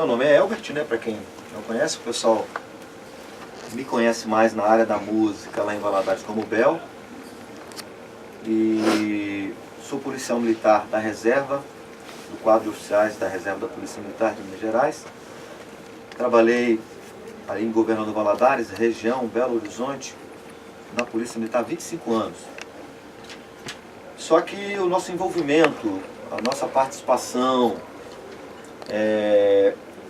Meu nome é Elbert, né? Para quem não conhece, o pessoal me conhece mais na área da música lá em Valadares como Bel. E sou policial militar da reserva, do quadro de oficiais da reserva da Polícia Militar de Minas Gerais. Trabalhei ali em Governador Valadares, região Belo Horizonte, na Polícia Militar há 25 anos. Só que o nosso envolvimento, a nossa participação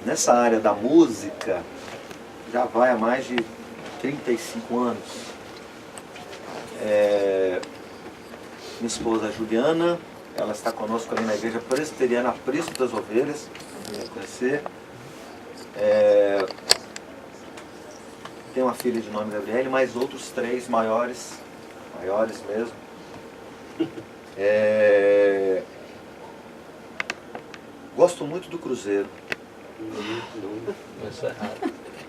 nessa área da música já vai há mais de 35 anos. Minha esposa Juliana, ela está conosco ali na Igreja Presbiteriana Preço das Ovelhas, para conhecer. Tem uma filha de nome Gabriele, mais outros 3 maiores mesmo. Gosto muito do Cruzeiro.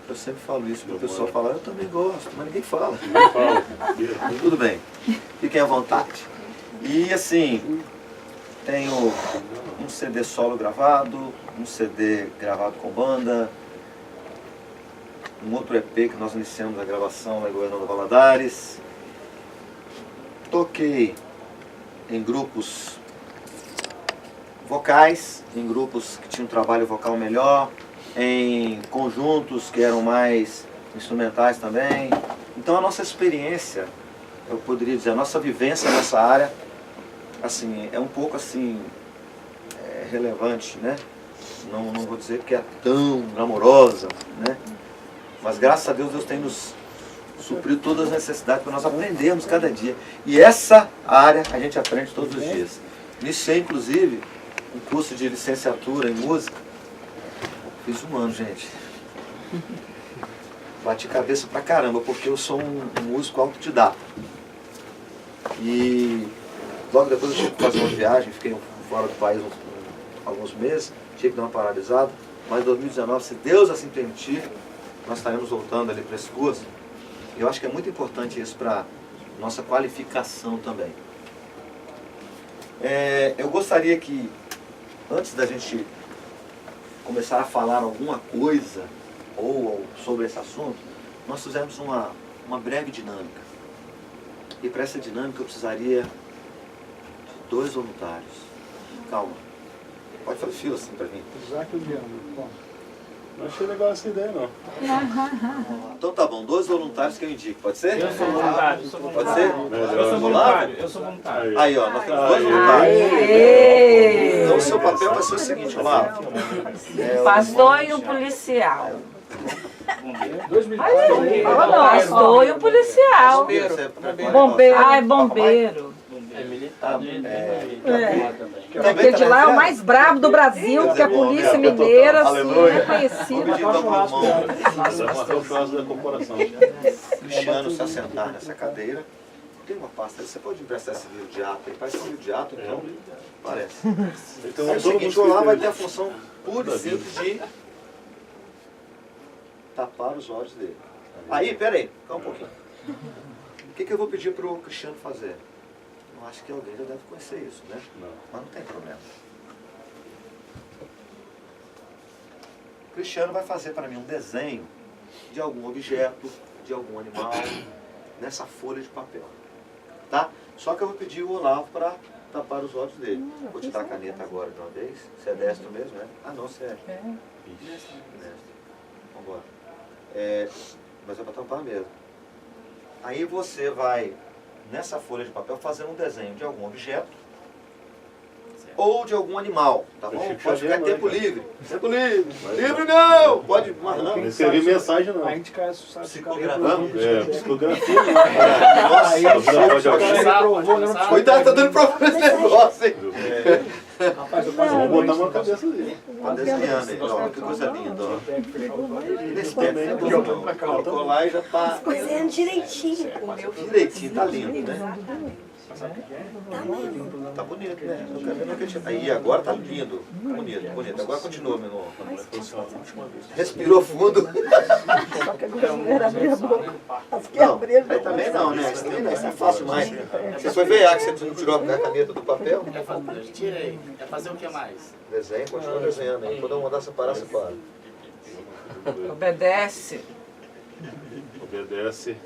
Eu sempre falo isso, o pessoal fala, eu também gosto, mas ninguém fala. Tudo bem, fiquem à vontade. E assim, tenho um CD solo gravado, um CD gravado com banda, um outro EP que nós iniciamos a gravação lá em Governador Valadares. Toquei em grupos vocais, em grupos que tinham um trabalho vocal melhor, em conjuntos que eram mais instrumentais também. Então a nossa experiência, eu poderia dizer, a nossa vivência nessa área, assim, é um pouco assim, relevante, né? Não vou dizer que é tão glamourosa, né? Mas graças a Deus, Deus tem nos suprido todas as necessidades para nós aprendermos cada dia. E essa área a gente aprende todos os dias. Iniciei, inclusive, um curso de licenciatura em música. Fiz 1 ano, gente. Bati cabeça pra caramba, porque eu sou um músico autodidata. E logo depois eu tive que fazer uma viagem, fiquei fora do país alguns meses, tive que dar uma paralisada. Mas em 2019, se Deus assim permitir, nós estaremos voltando ali para esse curso. E eu acho que é muito importante isso para nossa qualificação também. Eu gostaria que, antes da gente começar a falar alguma coisa ou sobre esse assunto, nós fizemos uma breve dinâmica. E para essa dinâmica eu precisaria de 2 voluntários. Calma. Pode fazer fila assim para mim. Isaac e o Diana. Não achei legal essa ideia, não. Então tá bom, 2 voluntários que eu indico, pode ser? Eu sou voluntário. Pode ser? Eu sou voluntário. Aí, ó, nós temos 2 voluntários. Então o seu papel vai ser o seguinte, Olavo. Pastor e o policial. 2 militares. Pastor e o policial. Bombeiro. Ah, é bombeiro. É militar. Aquele de lá é o mais brabo do Brasil, porque a polícia mineira assim, é Vou conhecida. pedir então para o irmão Até o churrasco da corporação. Cristiano se assentar nessa cadeira. Tem uma pasta, você pode emprestar esse livro de ato aí? Parece um livro de ato, então parece. Então é o seguinte, o Olavo vai ter a função pura e simples de tapar os olhos dele. Aí, peraí, calma um pouquinho. O que eu vou pedir para o Cristiano fazer? Eu acho que alguém já deve conhecer isso, né? Não. Mas não tem problema. O Cristiano vai fazer para mim um desenho de algum objeto, de algum animal, nessa folha de papel. Tá? Só que eu vou pedir o Olavo para tapar os olhos dele. Vou te dar a caneta agora de uma vez. Você é destro mesmo, né? Ah, não, você é. Destro. Vamos embora. Mas é para tampar mesmo. Aí você vai, nessa folha de papel, fazer um desenho de algum objeto ou de algum animal, tá bom? Pode ficar em tempo livre. Tempo livre. Livre não! Pode, mas não. Não escrevi mensagem, não. A gente cai assustado. Psicografando. Psicografia. Nossa, cuidado, tá dando problema esse negócio, hein? Rapaz, vamos botar uma cabeça ali. Tá desenhando aí, ó, que coisa linda, ó. Nesse tempo, colocou lá e já tá Cozinhando direitinho. direitinho, tá lindo, né? Tá bonito, né? Eu quero ver no que tinha. Aí, agora tá lindo. Bonito, bonito. Agora continua, meu irmão. Respirou fundo. Só que a brasileira abriu a boca. As que Não, abriram. aí também não, né? Isso é fácil mais. Você foi ver que você não tirou a caneta do papel? Tirei. É fazer o que mais? Desenho, continua desenhando. Aí quando eu mandar separar, separa. Obedece. Obedece.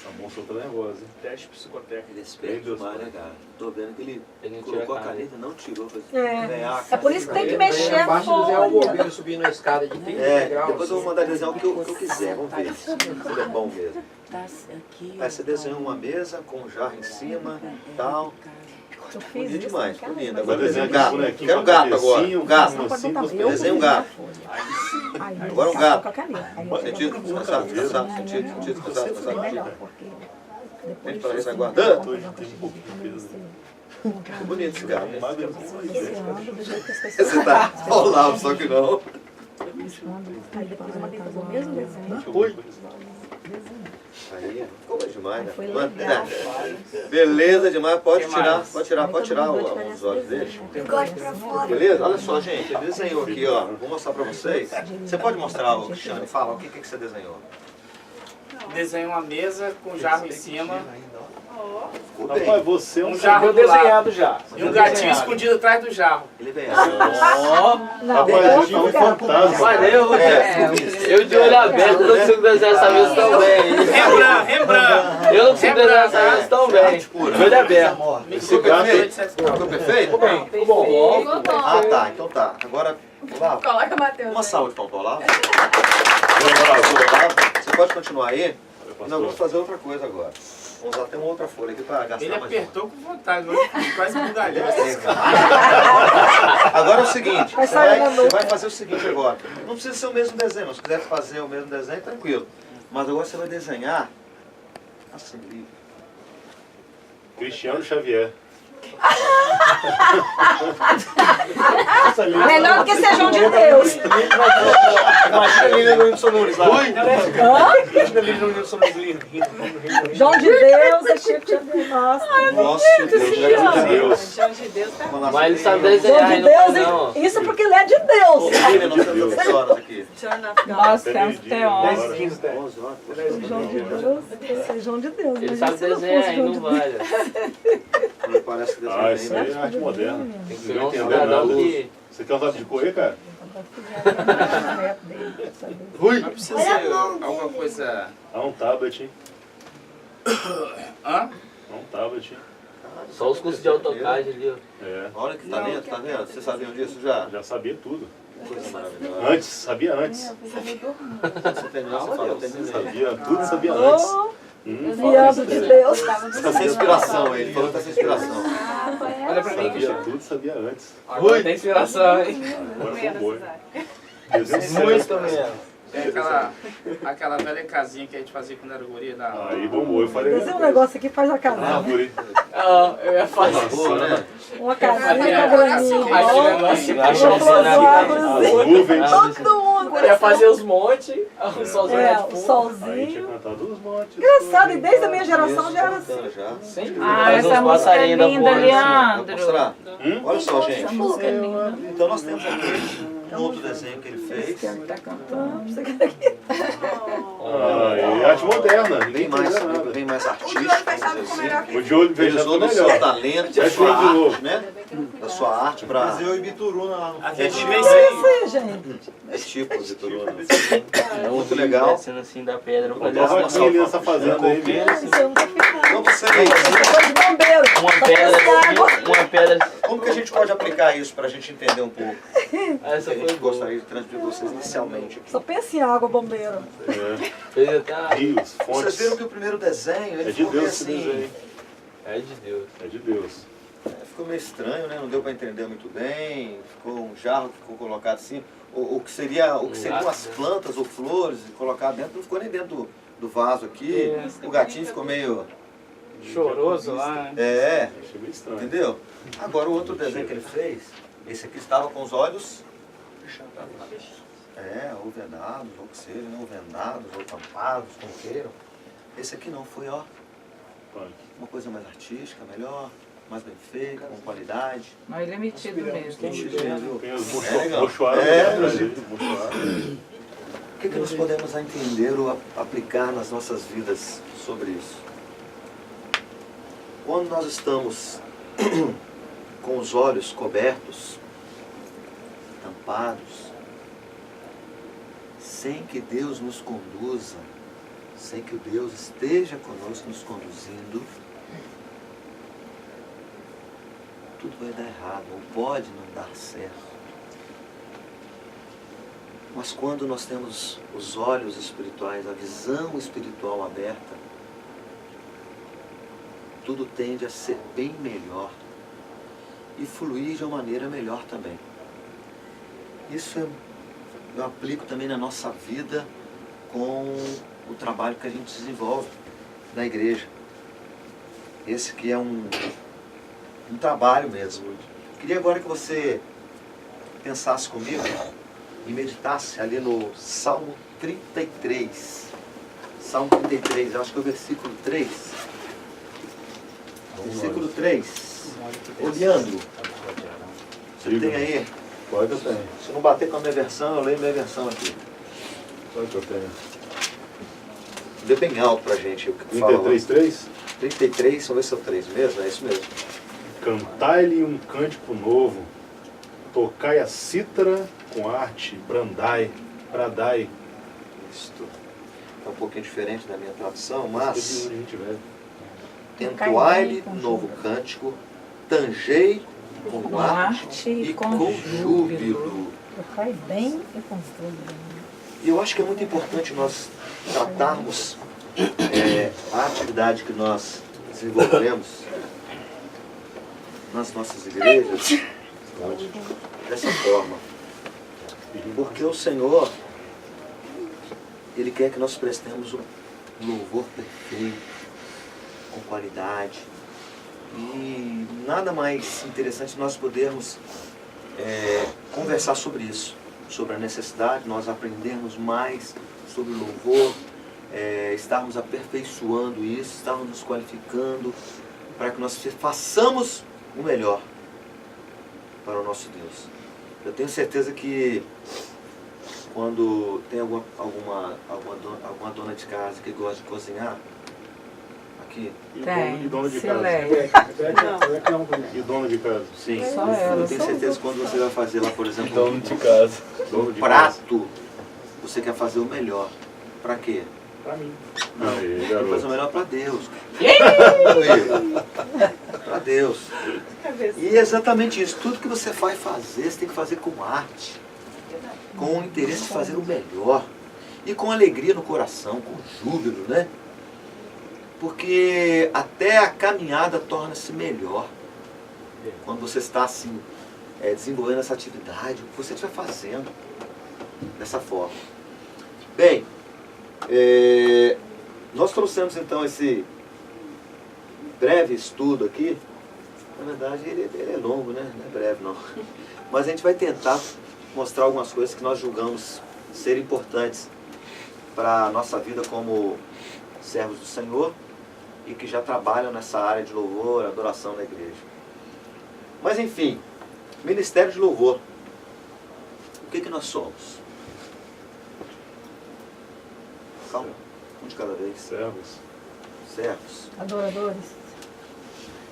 A moça tá nervosa, hein? Teste psicotécnico. Ele espera demais, né, cara? Tô vendo que ele não colocou tira a caneta e não tirou. É por isso que tem que mexer a Basta desenhar o folha. bombeiro subindo a escada de 30 graus. Depois eu vou mandar desenhar o que eu quiser, vamos ver se ele é bom mesmo. Aí você desenhou uma mesa com um jarro em cima, tal. Eu fiz Bonito isso. demais, ficou lindo. Vai Agora desenhar desenha um gato. bonequinho Quero um com a gato agora. cabecinha, Um gato. assim, duas Desenha um gato. Aí, Agora um gato. Aí, Sentido, descansar, descansar, sentido, descansar, descansar. melhor, porque Gente, para isso aguardando. Hoje tem um pouquinho de peso. Ficou bonito esse gato. Magro. ando do jeito que as pessoas Você tá rolado, só que não. Aí depois eu mandei fazer o mesmo desenho. Oi. Aí, ficou bom demais, né? Foi Mano, legal. beleza demais, pode Que tirar, mais? pode tirar os olhos dele. Beleza? Olha só, gente, ele desenhou aqui, ó. Vou mostrar pra vocês. Você pode mostrar, ô, Cristiano, fala o que que você desenhou. Desenhei uma mesa com jarro em cima. Ficou bem. Rapaz, você é um jarro desenhado já. e um gatinho escondido atrás do jarro. Ele vem. Não, Rapaz, a gente é um fantasma. Valeu, eu de olho aberto não consigo desenhar essa mesa tão bem. Rembrandt! Eu não consigo desenhar essa mesa tão bem. De olho aberto. Ficou perfeito? Ficou perfeito? Ficou bom. Ah, tá. Então tá. Agora, Olavo, Coloca o Matheus. uma aí. salva de palmas para o Olavo. Você pode continuar aí? E nós vamos fazer outra coisa agora. Vamos usar até uma outra folha aqui para gastar Ele mais apertou com vontade, quase bugalhou. Agora é o seguinte, Vai você sair na nuca. vai fazer o seguinte agora. Não precisa ser o mesmo desenho, mas se quiser fazer o mesmo desenho, tranquilo. Mas agora você vai desenhar assim, livre. Cristiano Xavier. melhor do que ser João de Deus. Imagina a Lilian no Whindersson Nunes lá. Imagina a Lilian no Whindersson Nunes rindo. João de Deus é Chico Xavier. Nossa. Nossa, Deus. João de Deus tá bom. Mas ele sabe João desenhar de e não faz Deus, não. isso porque ele é de Deus. Filha, nós temos 10 horas aqui. Nós temos que ter 10 11. 15 até. 11 horas. João de Deus, é João de Deus. Ele Mas sabe se não desenhar fosse e João não de Deus, vai. Não parece que Ah, isso aí é arte moderna. Tem que Você ser não um entendeu cidadão nada. que... Você quer um lápis de correr, cara? Mas precisa ser alguma coisa... Há um tablet, hein? Hã? Há um tablet, hein? Só os cursos de AutoCAD ali, ó. É, Olha que talento, tá vendo? Vocês sabiam disso já? já sabia tudo. Coisa maravilhosa. Antes, sabia antes. Você terminou, você fala, eu terminei. Sabia, tudo sabia antes. Oh, viado de Deus. Tá sem inspiração, ele falou que tá sem inspiração. Olha pra mim, Sabia Cristiano. tudo, sabia antes. Agora tem inspiração, hein? Agora foi boi. Desenho Muito certo. mesmo. Tem aquela velha casinha que a gente fazia quando era guri da... Aí bombou, eu falei. Desenha um negócio aqui, faz a casa. Árvore. Ah, eu ia fazer Boa, né? Uma casinha com Aquele graninha. negócio Uma florzinha. As nuvens. Todo mundo. Eu ia fazer os montes, o solzinho É, lá de o fundo. Aí tinha solzinho. cantado os montes. Engraçado, e desde a minha geração já era assim. Já. Ah, Faz essa uns música é passarinhos da linda, folha, Vou Leandro. mostrar. Hum? Olha só, gente. Essa música é linda. Então nós temos aqui um outro desenho que ele fez. Tá cantando. Isso aqui. Aí, arte moderna, ninguém Bem mais, entendeu nada. bem mais O de artístico, olho vamos fechado dizer ficou melhor assim. que O de olho Ele fechado usou ficou do seu melhor. talento, da Vai sua de novo. arte, né? Da sua arte pra Eu e Bituruna lá no Aqui a gente fundo. vê isso aí. Isso, gente. esse tipo de turuna. É Muito legal. Descendo assim da pedra. Vou fazer Olha uma a rotinha ali nessa fazenda aí, bicho. Isso eu nunca fiz nada. Então vocês, Foi de bombeiro. pedra assim, uma pedra... como que a gente pode aplicar isso pra gente entender um pouco o que Essa a foi gente boa. gostaria de transmitir pra vocês inicialmente aqui? Só pensa em água, bombeiro. É. Fez até... Rios, Vocês fontes. viram que o primeiro desenho, ele É de ficou meio Deus esse desenho. assim, É de Deus. É de Deus. ficou meio estranho, né? Não deu pra entender muito bem. Ficou um jarro que ficou colocado assim. O que seriam as plantas ou flores e colocar dentro, não ficou nem dentro do vaso aqui. O gatinho ficou meio... Choroso lá, né? É, Achei meio estranho. entendeu? Agora o outro desenho que ele fez, esse aqui estava com os olhos... ou vedados, ou que seja, né? Ou vendados, ou tampados, como queiram. Esse aqui não, foi, ó. funk. Uma coisa mais artística, melhor, mais bem feita, com qualidade. Mas ele é metido mesmo. Tem os legal. mochoados atrás dele. O que nós podemos entender ou aplicar nas nossas vidas sobre isso? Quando nós estamos com os olhos cobertos, tampados, sem que Deus nos conduza, sem que o Deus esteja conosco nos conduzindo, tudo vai dar errado, ou pode não dar certo. Mas quando nós temos os olhos espirituais, a visão espiritual aberta, tudo tende a ser bem melhor e fluir de uma maneira melhor também. Isso eu aplico também na nossa vida com o trabalho que a gente desenvolve na igreja. Esse que é um trabalho mesmo. Queria agora que você pensasse comigo e meditasse ali no Salmo 33. Salmo 33, eu acho que é o versículo 3. Versículo 3. Leandro, você tem aí? Pode, eu tenho. Se não bater com a minha versão, eu leio minha versão aqui. Pode, eu tenho. Dê bem alto pra gente o que fala. 33:3. 33, vamos ver se é o 3 mesmo, é isso mesmo. Cantai-lhe um cântico novo, tocai a cítara com arte, bradai. Isto é um pouquinho diferente da minha tradução, mas Entoai-lhe entoai-lhe novo cântico, tangei com arte e com júbilo. Tocai bem e com júbilo. E eu acho que é muito importante nós tratarmos a atividade que nós desenvolvemos nas nossas igrejas dessa forma. Porque o Senhor, Ele quer que nós prestemos um louvor perfeito, com qualidade. E nada mais interessante nós podermos conversar sobre isso, sobre a necessidade de nós aprendermos mais sobre o louvor, estarmos aperfeiçoando isso, estarmos nos qualificando para que nós façamos o melhor para o nosso Deus. Eu tenho certeza que quando tem alguma dona de casa que gosta de cozinhar, aqui, E dono de casa. Sileia. E dono de casa. sim, Só ela, eu tenho certeza que quando você vai fazer lá, por exemplo, Dono de casa. Dono de casa. prato, você quer fazer o melhor. Para quê? Pra mim. Quer Aí, fazer o garoto. melhor para Deus. Para Deus. E é exatamente isso. Tudo que você vai fazer, você tem que fazer com arte. Com o interesse de fazer o melhor. E com alegria no coração, com júbilo, né? Porque até a caminhada torna-se melhor. Quando você está assim, desenvolvendo essa atividade, o que você estiver fazendo dessa forma. Bem, nós trouxemos então esse breve estudo aqui. Na verdade ele é longo, né? Não é breve não. Mas a gente vai tentar mostrar algumas coisas que nós julgamos ser importantes para a nossa vida como servos do Senhor e que já trabalham nessa área de louvor, adoração na igreja. Mas enfim, ministério de louvor. O que nós somos? Calma, um de cada vez. Servos. Servos, Adoradores.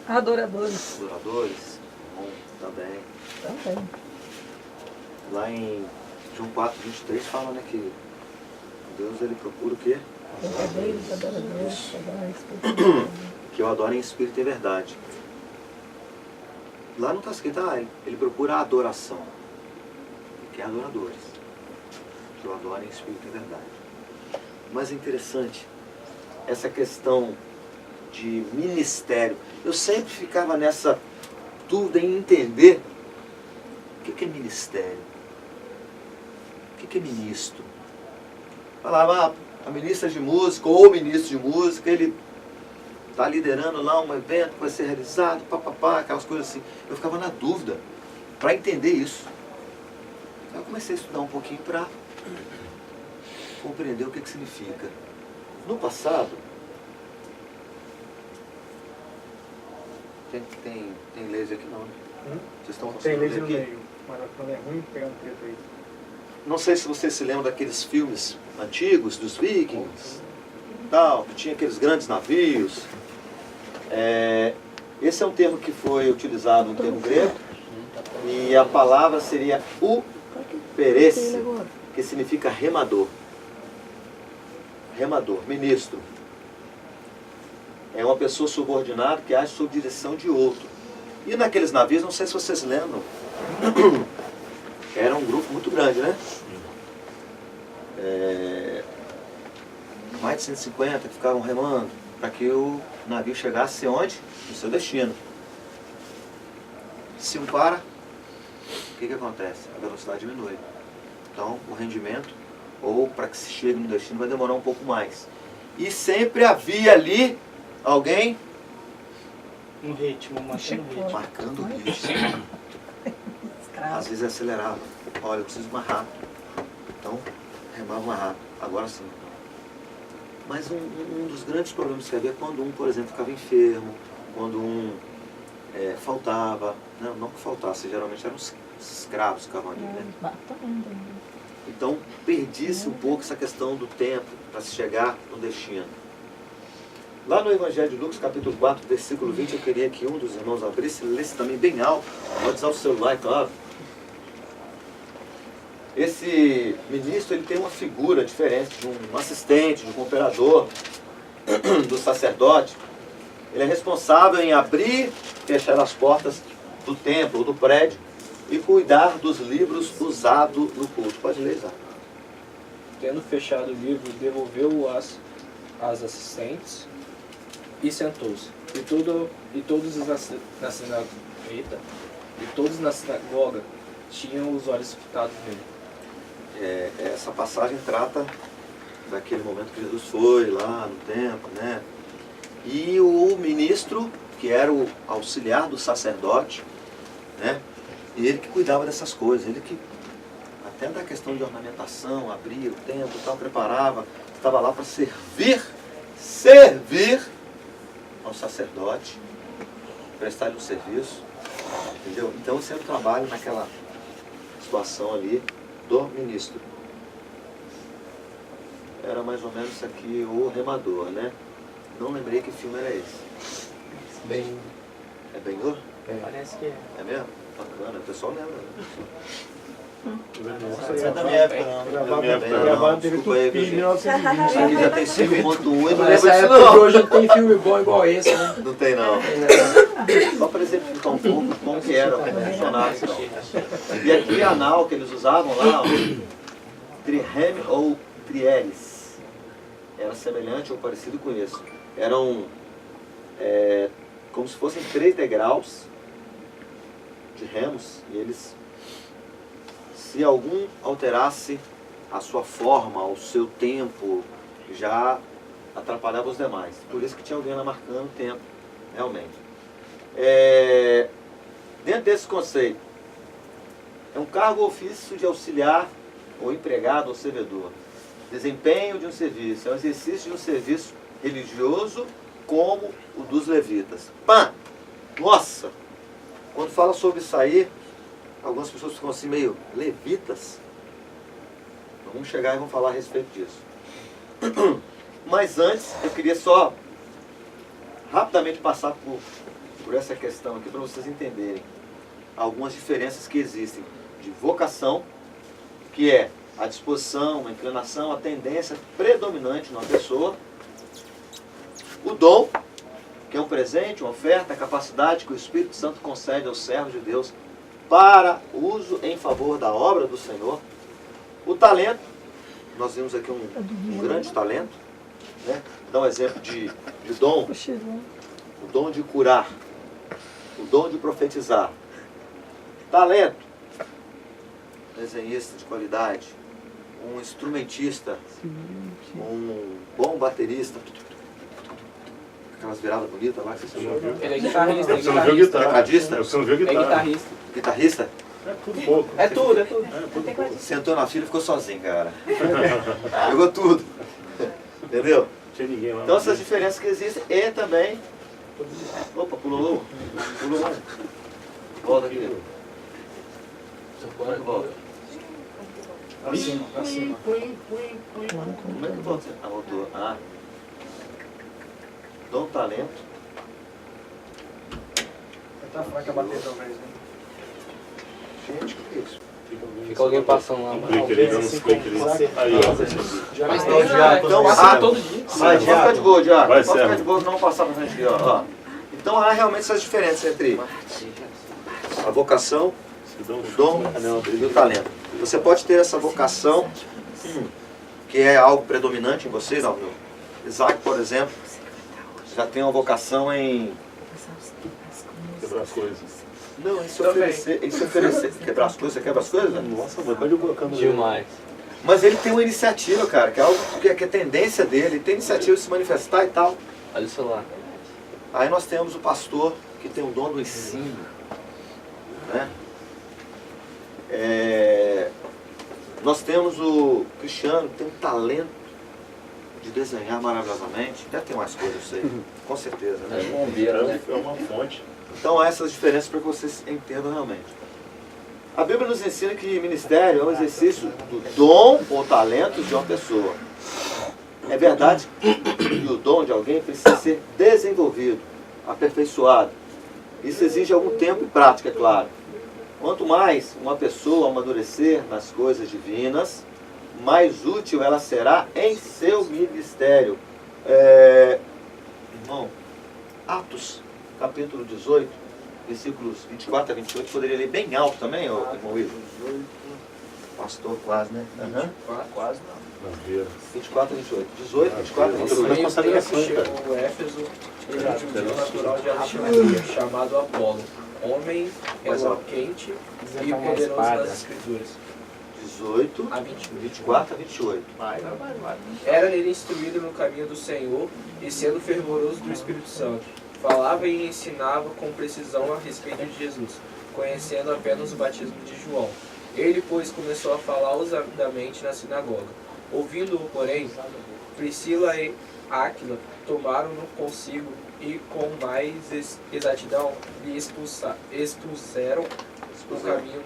Adoradores. adoradores, bom, também. Também. Lá em João 4:23 fala, né, que Deus ele procura o quê? Verdadeiros adoradores. Adoradores. Que eu adoro em espírito e verdade. Lá não está escrito, ele procura a adoração. Ele quer adoradores. Que eu adoro em espírito e verdade. Mas é interessante, essa questão de ministério. Eu sempre ficava nessa dúvida em entender o que é ministério. O que é ministro? Falava, a ministra de música ou o ministro de música, ele está liderando lá um evento que vai ser realizado, papapá, aquelas coisas assim. Eu ficava na dúvida para entender isso. Aí eu comecei a estudar um pouquinho para compreender o que significa. No passado, Tem laser aqui não, né? Vocês estão Tem conseguindo laser ver no aqui? meio, mas quando é ruim, pegando preto aí. Não sei se vocês se lembram daqueles filmes antigos, dos vikings, tal, que tinha aqueles grandes navios. Esse é um termo que foi utilizado, um termo grego, e a palavra seria uperesse, que significa remador. Remador, ministro. É uma pessoa subordinada que age sob direção de outro. E naqueles navios, não sei se vocês lembram, era um grupo muito grande, né? Mais de 150 que ficavam remando para que o navio chegasse onde? No seu destino. Se um para, o que acontece? A velocidade diminui. Então, o rendimento, ou para que se chegue no destino, vai demorar um pouco mais. E sempre havia ali alguém No ritmo, marcando o ritmo. Às vezes acelerava. Olha, eu preciso mais rápido. Então, remava mais rápido. Agora sim. Mas um dos grandes problemas que havia é quando um, por exemplo, ficava enfermo, quando um faltava. Não que faltasse, geralmente eram os escravos que ficavam ali, né? Então, perdia-se um pouco essa questão do tempo para se chegar no destino. Lá no Evangelho de Lucas, capítulo 4, versículo 20, eu queria que um dos irmãos abrisse e lesse também bem alto. Pode usar o celular, claro. Esse ministro, ele tem uma figura diferente de um assistente, de um cooperador, do sacerdote. Ele é responsável em abrir e fechar as portas do templo, do prédio, e cuidar dos livros usados no culto. Pode ler, Isaac. Tendo fechado o livro, devolveu-o às assistentes e sentou-se. E todos na sinagoga tinham os olhos fitados nele. Essa passagem trata daquele momento que Jesus foi lá no templo, né? E o ministro, que era o auxiliar do sacerdote, né? Ele que cuidava dessas coisas, ele que até da questão de ornamentação, abria o templo, tal, preparava, estava lá para servir ao sacerdote, prestar-lhe um serviço, entendeu? Então esse é o trabalho naquela situação ali do ministro. Era mais ou menos isso aqui, o remador, né? Não lembrei que filme era esse. Bem. É Ben-Hur? Parece que é. É mesmo? Bacana, o pessoal lembra. Nossa, É da minha época, não. Gravado teve Desculpa aí, tudo em meu gente. 1920. Aqui já tem 5.1 e não Nessa lembra disso época de não. hoje não tem filme bom igual esse, né? Não tem não. Só para exemplificar um pouco como que era o funcionário. E aqui a nau que eles usavam lá, trireme ou trieles, era semelhante ou parecido com isso. Eram como se fossem 3 degraus de remos, e eles, se algum alterasse a sua forma, o seu tempo, já atrapalhava os demais. Por isso que tinha alguém lá marcando o tempo, realmente. Dentro desse conceito, é um cargo ou ofício de auxiliar, ou empregado, ou servidor. Desempenho de um serviço, é um exercício de um serviço religioso, como o dos levitas. Pã! Nossa! Quando fala sobre isso aí, algumas pessoas ficam assim meio, levitas? Vamos chegar e vamos falar a respeito disso. Mas antes, eu queria só rapidamente passar por essa questão aqui para vocês entenderem algumas diferenças que existem de vocação, que é a disposição, a inclinação, a tendência predominante numa pessoa, o dom, que é um presente, uma oferta, a capacidade que o Espírito Santo concede aos servos de Deus para uso em favor da obra do Senhor. O talento, nós vimos aqui um grande talento, né? Dá um exemplo de dom, o dom de curar, o dom de profetizar. Talento, desenhista de qualidade, um instrumentista, um bom baterista, aquelas viradas bonitas lá que você chamou. Ele é guitarrista, Você não viu guitarra. Tecladista? Você não viu É guitarra. guitarrista. Guitarrista? É tudo pouco. É tudo. Tudo pouco. Sentou na fila e ficou sozinho, cara. Pegou tudo. Entendeu? Não tinha ninguém lá. Então essas diferenças que existem e também Opa, pulou. Pulou um. Volta aqui. Volta. Pra cima, pra cima. Como é que volta? Ah, voltou. Ah. Dom talento. Tá fraca a bater talvez, né? Gente, o que é isso? Fica alguém passando lá. Clique ali, dá uns cliques ali. Aí, ó. Mas Então, então, vai passa todo dia. Vai, pode ficar de boa, Diago. Vai, Pode ficar Sérgio. de boa, não passar pra frente aqui, ó. Então há realmente essas diferenças entre a vocação, o dom e o talento. Você pode ter essa vocação, que é algo predominante em vocês, ó. Isaac, por exemplo, já tem uma vocação em... Quebrar as coisas. Não, em se oferecer. Quebrar as coisas, você quebra as coisas? Nossa, mano, pode ir colocando. Demais. Mas ele tem uma iniciativa, cara, que é algo que é tendência dele, ele tem iniciativa de se manifestar e tal. Olha o celular. Aí nós temos o pastor que tem o dom do ensino, né? Nós temos o Cristiano que tem um talento de desenhar maravilhosamente. Deve ter mais coisas, eu sei, com certeza, né? Bombeiro, né? É uma fonte. Então há essas diferenças para que vocês entendam realmente. A Bíblia nos ensina que ministério é um exercício do dom ou talento de uma pessoa. É verdade que o dom de alguém precisa ser desenvolvido, aperfeiçoado. Isso exige algum tempo e prática, é claro. Quanto mais uma pessoa amadurecer nas coisas divinas, mais útil ela será em seu ministério. Irmão, Atos, capítulo 18, versículos 24 a 28, poderia ler bem alto também, irmão Ivo? Pastor, quase, né? Quase não. 24 a 28. 18, 24 a Não 28. vai passar ligação, chegou cara. o Éfeso, um natural de Alexandria, chamado Apolo, homem eloquente e poderoso nas Escrituras. 18 A 21. 24 a 28. Vai. Era nele instruído no caminho do Senhor e sendo fervoroso do Espírito Santo. Falava e ensinava com precisão a respeito de Jesus, conhecendo apenas o batismo de João. Ele, pois, começou a falar ousadamente na sinagoga. Ouvindo-o, porém, Priscila e Áquila tomaram-no consigo e com mais exatidão lhe expuseram o caminho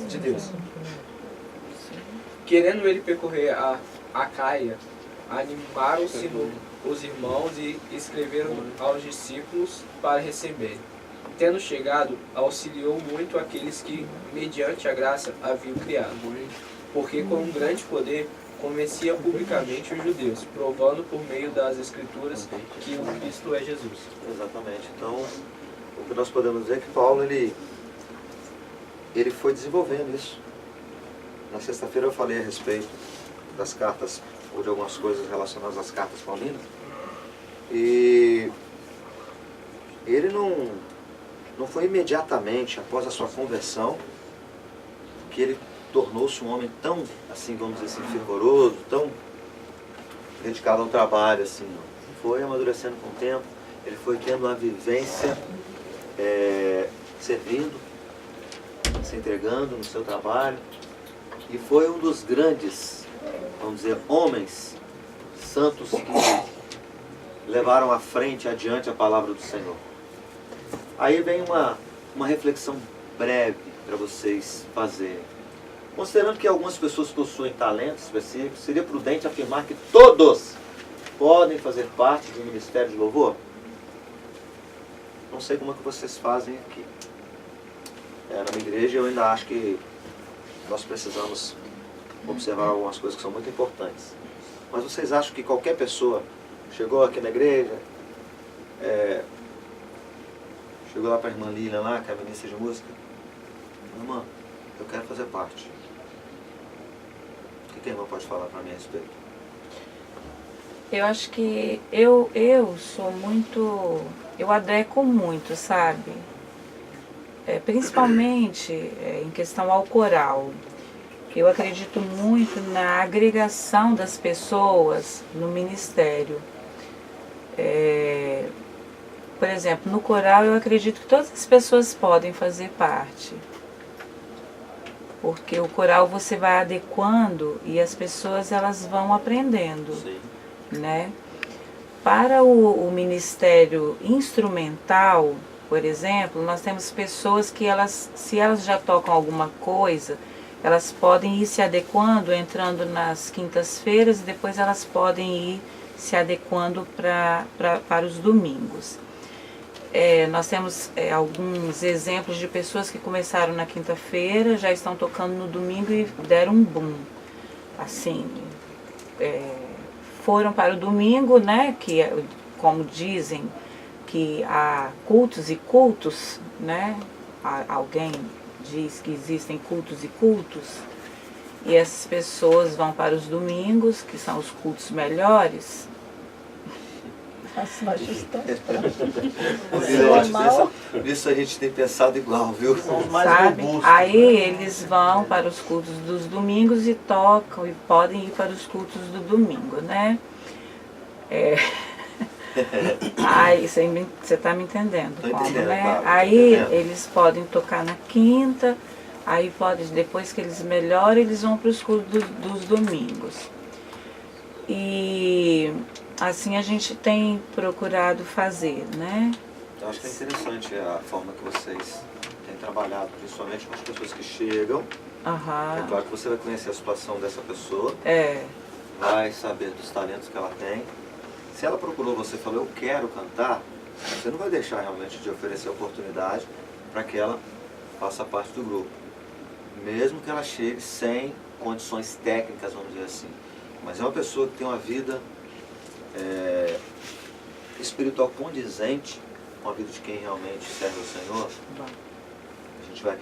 de Deus. Querendo ele percorrer a Acaia, animaram-se os irmãos e escreveram aos discípulos para receberem. Tendo chegado, auxiliou muito aqueles que, mediante a graça, haviam criado, porque com um grande poder convencia publicamente os judeus, provando por meio das Escrituras que o Cristo é Jesus. Exatamente. Então, o que nós podemos dizer é que Paulo, ele foi desenvolvendo isso. Na sexta-feira eu falei a respeito das cartas, ou de algumas coisas relacionadas às cartas paulinas. E ele não foi imediatamente após a sua conversão que ele tornou-se um homem tão, assim, vamos dizer assim, fervoroso, tão dedicado ao trabalho, assim, não. Foi amadurecendo com o tempo, ele foi tendo uma vivência, servindo, se entregando no seu trabalho, e foi um dos grandes, vamos dizer, homens santos que levaram à frente, adiante a palavra do Senhor. Aí vem uma reflexão breve para vocês fazerem. Considerando que algumas pessoas possuem talentos específicos, seria prudente afirmar que todos podem fazer parte do ministério de louvor? Não sei como é que vocês fazem aqui. Na minha igreja eu ainda acho que nós precisamos observar algumas coisas que são muito importantes. Mas vocês acham que qualquer pessoa chegou aqui na igreja, chegou lá para a irmã Lilian lá, que é a ministra de música, irmã, eu quero fazer parte. O que a irmã pode falar para mim a respeito? Eu acho que eu sou muito, eu adequo muito, sabe? Principalmente em questão ao coral. Eu acredito muito na agregação das pessoas no ministério. Por exemplo, no coral eu acredito que todas as pessoas podem fazer parte. Porque o coral você vai adequando e as pessoas elas vão aprendendo. Sim. Né? Para o ministério instrumental, por exemplo, nós temos pessoas que se elas já tocam alguma coisa, elas podem ir se adequando, entrando nas quintas-feiras, e depois elas podem ir se adequando para os domingos. Nós temos alguns exemplos de pessoas que começaram na quinta-feira, já estão tocando no domingo e deram um boom. Assim, foram para o domingo, né, que como dizem que há cultos e cultos, né, alguém diz que existem cultos e cultos, e essas pessoas vão para os domingos, que são os cultos melhores. Nisso a gente tem pensado igual, viu? Sabe? Aí eles vão para os cultos dos domingos e tocam e podem ir para os cultos do domingo, né? Aí você está me entendendo, como, né? Claro, aí entendendo. eles podem tocar na quinta, aí depois que eles melhoram, eles vão para os cultos dos domingos. E assim a gente tem procurado fazer, né? Eu acho que é interessante a forma que vocês têm trabalhado, principalmente com as pessoas que chegam. É claro que você vai conhecer a situação dessa pessoa, vai saber dos talentos que ela tem. Se ela procurou você e falou, eu quero cantar, você não vai deixar realmente de oferecer a oportunidade para que ela faça parte do grupo. Mesmo que ela chegue sem condições técnicas, vamos dizer assim. Mas é uma pessoa que tem uma vida espiritual condizente com a vida de quem realmente serve ao Senhor. A gente vai...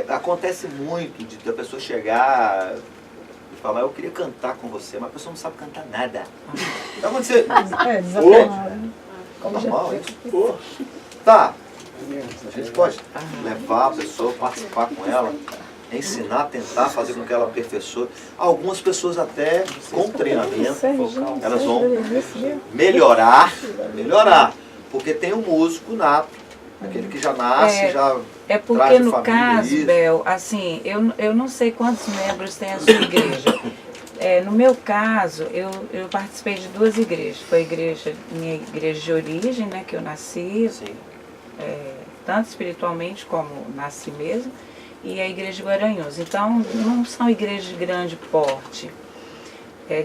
acontece muito da pessoa chegar e falar, eu queria cantar com você, mas a pessoa não sabe cantar nada. Então quando você... normal isso? Tá, a gente pode levar a pessoa, participar com ela, ensinar, tentar fazer com que ela aperfeiçoe. Algumas pessoas até com treinamento, elas vão melhorar, porque tem um músico nato, aquele que já nasce, já porque traz no a família, caso, isso. Bel, assim, eu não sei quantos membros tem a sua igreja. No meu caso, eu participei de 2 igrejas. Foi minha igreja de origem, né, que eu nasci, tanto espiritualmente como nasci mesmo, e a igreja de Guaranhuns. Então, não são igrejas de grande porte,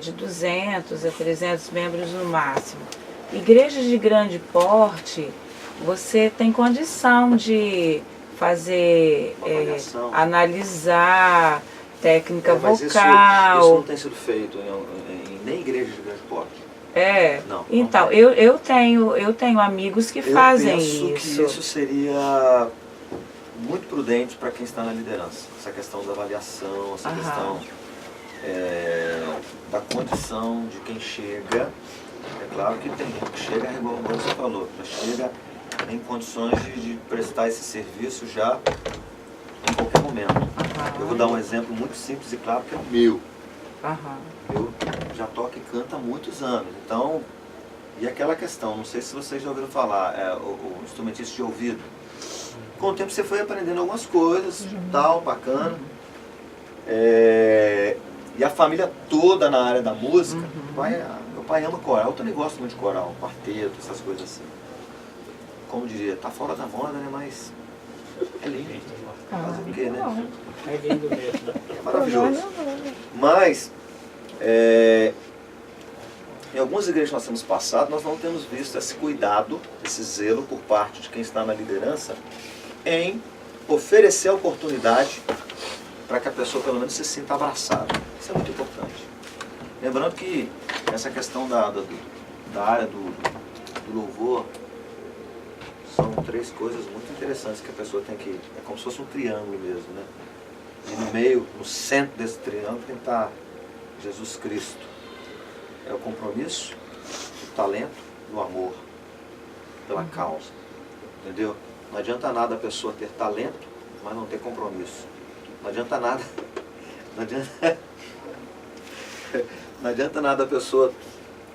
de 200 a 300 membros no máximo. Igrejas de grande porte, você tem condição de fazer, analisar técnica mas vocal. Isso não tem sido feito em nem igreja de grande porte. Não, então, não eu tenho amigos que fazem isso. Eu penso que isso seria muito prudente para quem está na liderança. Essa questão da avaliação, essa questão da condição de quem chega. É claro que tem gente que chega, igual você falou, já chega em condições de prestar esse serviço já em qualquer momento. Eu vou dar um exemplo muito simples e claro que é o meu. Eu já toco e canto há muitos anos. Então, e aquela questão, não sei se vocês já ouviram falar, o instrumentista de ouvido. Com o tempo você foi aprendendo algumas coisas, tal, bacana. E a família toda na área da música, meu pai ama coral, eu também gosto muito de coral, quarteto, essas coisas assim. Como diria, tá fora da moda, né, mas é lindo. Fazer o quê, né? É lindo mesmo. É maravilhoso. Mas, em algumas igrejas que nós temos passado, nós não temos visto esse cuidado, esse zelo por parte de quem está na liderança em oferecer a oportunidade para que a pessoa pelo menos se sinta abraçada. Isso é muito importante. Lembrando que essa questão da área do louvor são 3 coisas muito interessantes que a pessoa tem que... É como se fosse um triângulo mesmo, né? E no meio, no centro desse triângulo tem que estar Jesus Cristo. É o compromisso, o talento e o amor pela causa. Entendeu? Não adianta nada a pessoa ter talento, mas não ter compromisso. Não adianta nada. Não adianta nada a pessoa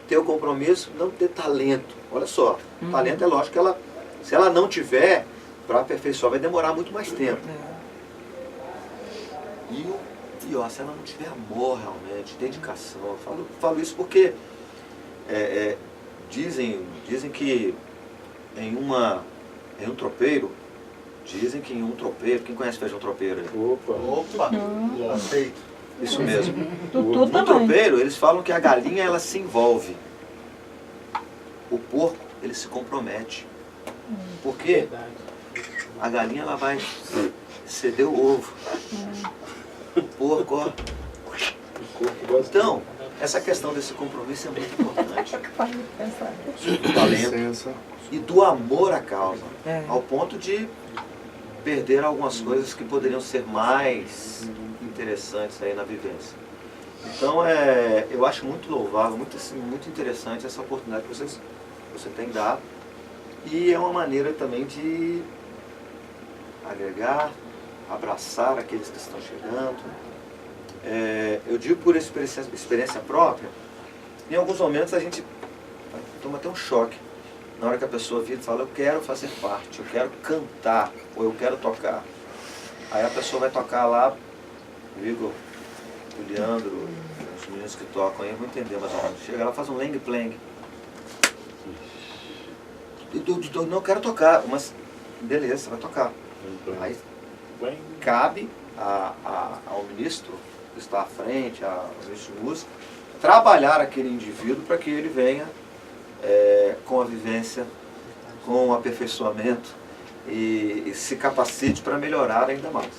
ter o compromisso e não ter talento. Olha só, talento é lógico que se ela não tiver, para aperfeiçoar vai demorar muito mais tempo. E o pior, se ela não tiver amor realmente, dedicação, eu falo isso porque Dizem que em um tropeiro, quem conhece feijão tropeiro? Opa! Aceito. Isso mesmo. Tudo No também. tropeiro, eles falam que a galinha ela se envolve. O porco, ele se compromete. Por quê? A galinha ela vai ceder o ovo. O porco, ó. Então, essa questão desse compromisso é muito importante. Do talento e do amor à causa. Ao ponto de perder algumas coisas que poderiam ser mais interessantes aí na vivência. Então, eu acho muito louvável, muito, assim, muito interessante essa oportunidade que você tem dado. E é uma maneira também de agregar, abraçar aqueles que estão chegando. Eu digo por experiência própria, em alguns momentos a gente toma até um choque. Na hora que a pessoa vira e fala, eu quero fazer parte, eu quero cantar, ou eu quero tocar. Aí a pessoa vai tocar lá, o Igor, o Leandro, os meninos que tocam aí vão entender mais ou menos. Chega lá, faz um lengue-plengue. Não, eu quero tocar, mas beleza, você vai tocar. Aí cabe ao ministro que está à frente, ao ministro de música, trabalhar aquele indivíduo para que ele venha com a vivência, com o aperfeiçoamento e se capacite para melhorar ainda mais.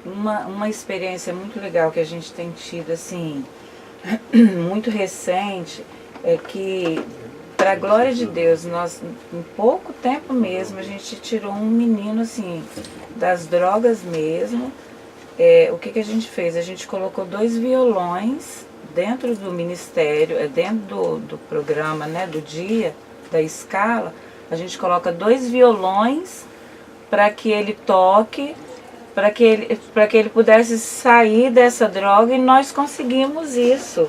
Uma experiência muito legal que a gente tem tido, assim, muito recente, é que, para a glória de Deus, nós, em pouco tempo mesmo, a gente tirou um menino, assim, das drogas mesmo. O que a gente fez? A gente colocou 2 violões dentro do ministério, dentro do programa, né, do dia, da escala. A gente coloca 2 violões para que ele toque, para que ele pudesse sair dessa droga, e nós conseguimos isso.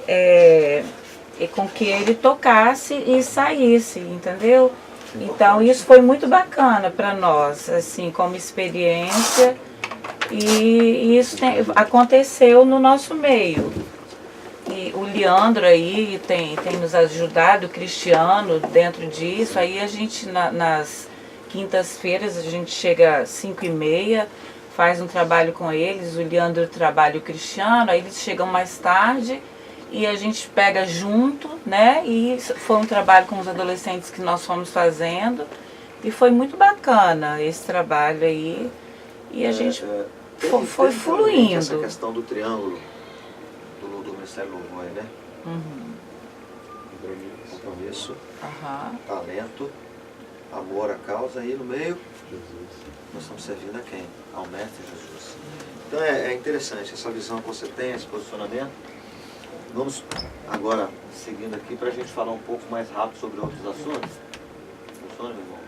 E com que ele tocasse e saísse, entendeu? Então isso foi muito bacana para nós, assim, como experiência, e isso aconteceu no nosso meio. E o Leandro aí tem nos ajudado, o Cristiano, dentro disso. Aí a gente, nas quintas-feiras, a gente chega às 5h30, faz um trabalho com eles, o Leandro trabalha o Cristiano, aí eles chegam mais tarde e a gente pega junto, né? E foi um trabalho com os adolescentes que nós fomos fazendo, e foi muito bacana esse trabalho aí, e a gente foi fluindo. Essa questão do triângulo do Ministério Louvor, né? Compromisso, talento, amor à causa, e no meio nós estamos servindo a quem? Ao Mestre Jesus. Então é interessante essa visão que você tem, esse posicionamento. Vamos agora seguindo aqui para a gente falar um pouco mais rápido sobre outros assuntos. Funciona, meu irmão?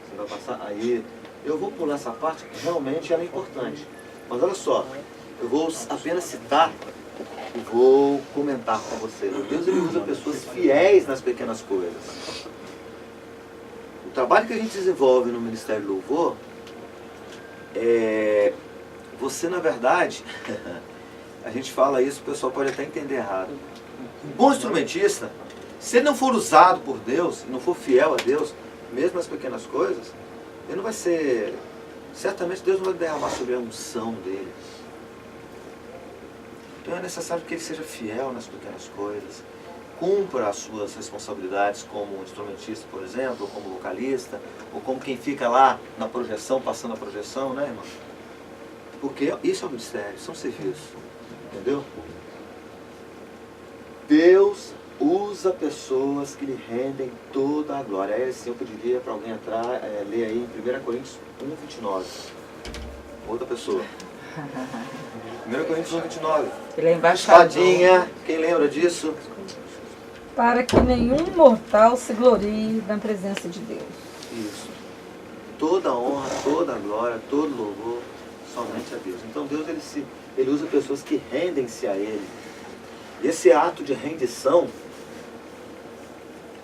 Você vai passar? Aí, eu vou pular essa parte, que realmente ela é importante. Mas olha só, eu vou apenas citar e vou comentar com você. Deus, ele usa pessoas fiéis nas pequenas coisas. O trabalho que a gente desenvolve no Ministério do Louvor você, na verdade, a gente fala isso, o pessoal pode até entender errado. Um bom instrumentista, se ele não for usado por Deus, e não for fiel a Deus, mesmo nas pequenas coisas, ele não vai ser... Certamente Deus não vai derramar sobre a unção dele. Então é necessário que ele seja fiel nas pequenas coisas, cumpra as suas responsabilidades como instrumentista, por exemplo, ou como vocalista, ou como quem fica lá na projeção, passando a projeção, né, irmão? Porque isso é um ministério, são serviços, entendeu? Deus usa pessoas que lhe rendem toda a glória. Aí assim eu pediria para alguém entrar, ler aí em 1 Coríntios 1:29. Outra pessoa. 1 Coríntios 1:29. Ele é embaixador. Espadinha, quem lembra disso? Para que nenhum mortal se glorie na presença de Deus. Isso. Toda honra, toda glória, todo louvor, somente a Deus. Então Deus ele usa pessoas que rendem-se a Ele. E esse ato de rendição,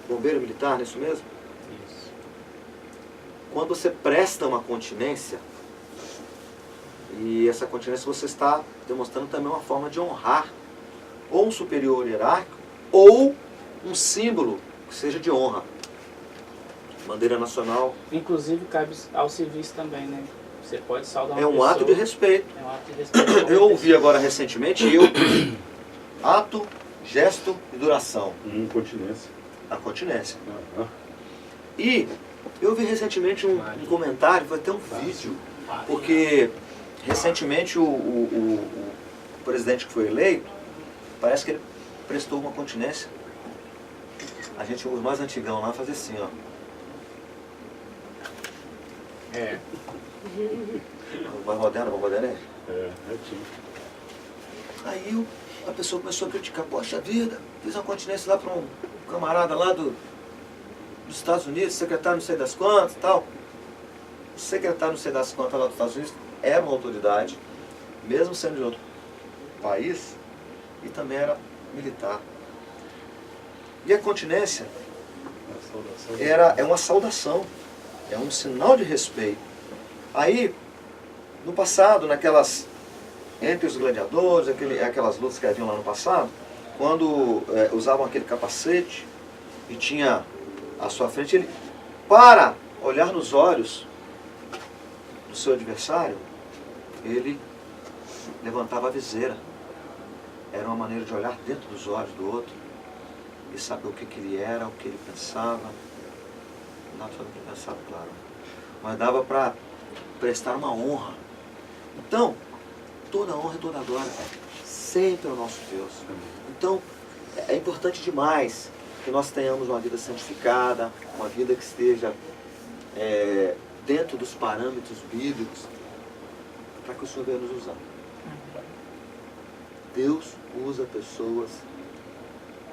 bombeiro militar, não é isso mesmo? Isso. Quando você presta uma continência, e essa continência você está demonstrando também uma forma de honrar ou um superior hierárquico, ou um símbolo que seja de honra. Bandeira nacional Inclusive cabe aos civis também, né? Você pode saudar uma é um pessoa, ato de respeito. É um ato de respeito. Eu ouvi agora recentemente, ato, gesto e duração. Continência. A continência. Aham. E eu vi recentemente um comentário, foi até um vídeo, porque recentemente o presidente que foi eleito, parece que ele prestou uma continência. A gente, os mais antigão lá, fazia assim, ó. É. O mais moderno é. Retinho. Aí a pessoa começou a criticar, poxa vida, fiz uma continência lá para um camarada lá dos Estados Unidos, secretário não sei das quantas e tal. O secretário não sei das quantas lá dos Estados Unidos era uma autoridade, mesmo sendo de outro país, e também era militar. E a continência é uma saudação, é um sinal de respeito. Aí, no passado, entre os gladiadores, aquelas lutas que haviam lá no passado, quando usavam aquele capacete e tinha à sua frente, ele, para olhar nos olhos do seu adversário, ele levantava a viseira. Era uma maneira de olhar dentro dos olhos do outro e saber o que ele era, o que ele pensava. Não dava para ele pensar, claro, mas dava para prestar uma honra. Então, toda honra e toda glória sempre ao nosso Deus. Então, é importante demais que nós tenhamos uma vida santificada, uma vida que esteja dentro dos parâmetros bíblicos, para que o Senhor venha nos usar. Deus usa pessoas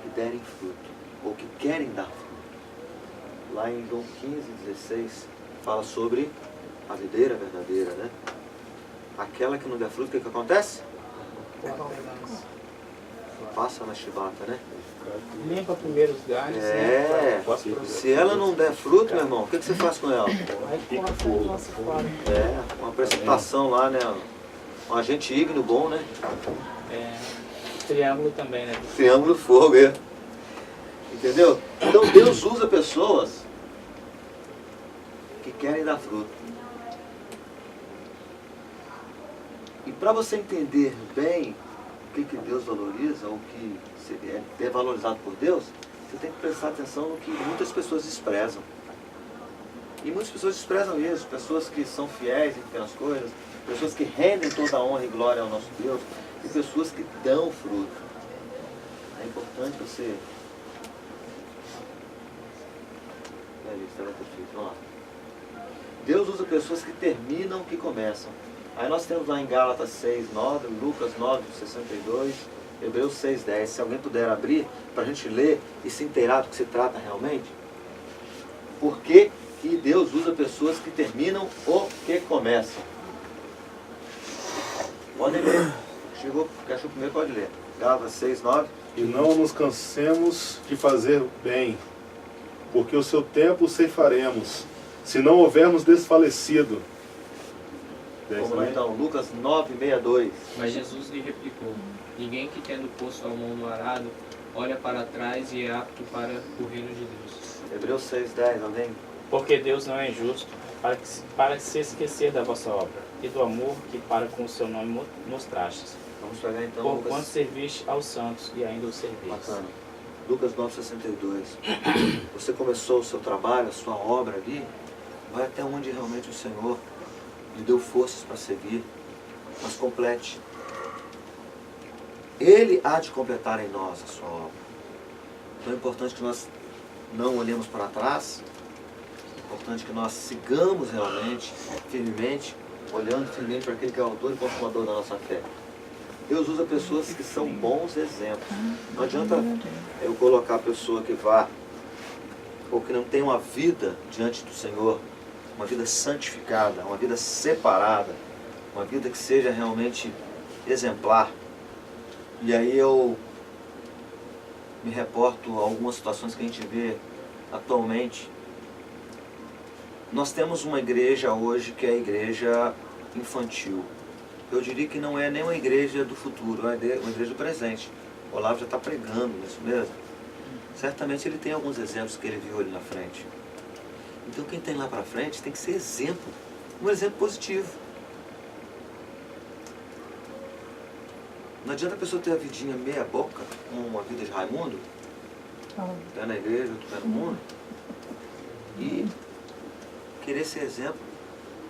que derem fruto, ou que querem dar fruto. Lá em João 15:16, fala sobre a videira verdadeira, né? Aquela que não der fruto, o que acontece? Passa na chibata, né? Limpa primeiro os galhos. Né? Se ela não der fruto, meu irmão, o que você faz com ela? Pica fogo. Uma precipitação lá, né? Um agente ígneo bom, né? Triângulo também, né? Triângulo fogo, Entendeu? Então Deus usa pessoas que querem dar fruto. E para você entender bem o que Deus valoriza, ou o que é valorizado por Deus, você tem que prestar atenção no que muitas pessoas desprezam. E muitas pessoas desprezam isso, pessoas que são fiéis em pequenas coisas, pessoas que rendem toda a honra e glória ao nosso Deus, e pessoas que dão fruto. É importante você... Vamos lá. Deus usa pessoas que terminam o que começam. Aí nós temos lá em Gálatas 6:9, Lucas 9:62, Hebreus 6:10. Se alguém puder abrir para a gente ler e se inteirar do que se trata realmente. Por que Deus usa pessoas que terminam o que começam? Podem ler. Quem achou primeiro pode ler. Gálatas 6:9. E não nos cansemos de fazer bem, porque o seu tempo ceifaremos, se não houvermos desfalecido. Vamos lá então, Lucas 9:62. Mas Jesus lhe replicou: ninguém que tendo posto a mão no arado olha para trás e é apto para o reino de Deus. Hebreus 6:10, alguém? Porque Deus não é injusto para se esquecer da vossa obra e do amor que para com o seu nome mostrastes. Vamos pegar então Por Lucas. quanto serviste aos santos e ainda os servis. Bacana. Lucas 9:62. Você começou o seu trabalho, a sua obra ali, vai até onde realmente o Senhor lhe deu forças para seguir, mas complete. Ele há de completar em nós a sua obra. Então é importante que nós não olhemos para trás, é importante que nós sigamos realmente, firmemente, olhando firmemente para aquele que é o autor e consumador da nossa fé. Deus usa pessoas que são bons exemplos. Não adianta eu colocar a pessoa que vá, ou que não tem uma vida diante do Senhor, uma vida santificada, uma vida separada, uma vida que seja realmente exemplar. E aí eu me reporto a algumas situações que a gente vê atualmente. Nós temos uma igreja hoje que é a igreja infantil. Eu diria que não é nem uma igreja do futuro, é uma igreja do presente. O Olavo já está pregando nisso mesmo. Certamente ele tem alguns exemplos que ele viu ali na frente. Então quem tem lá para frente tem que ser exemplo. Um exemplo positivo. Não adianta a pessoa ter a vidinha meia boca, como uma vida de Raimundo, pé na igreja, outro pé no mundo, e querer ser exemplo.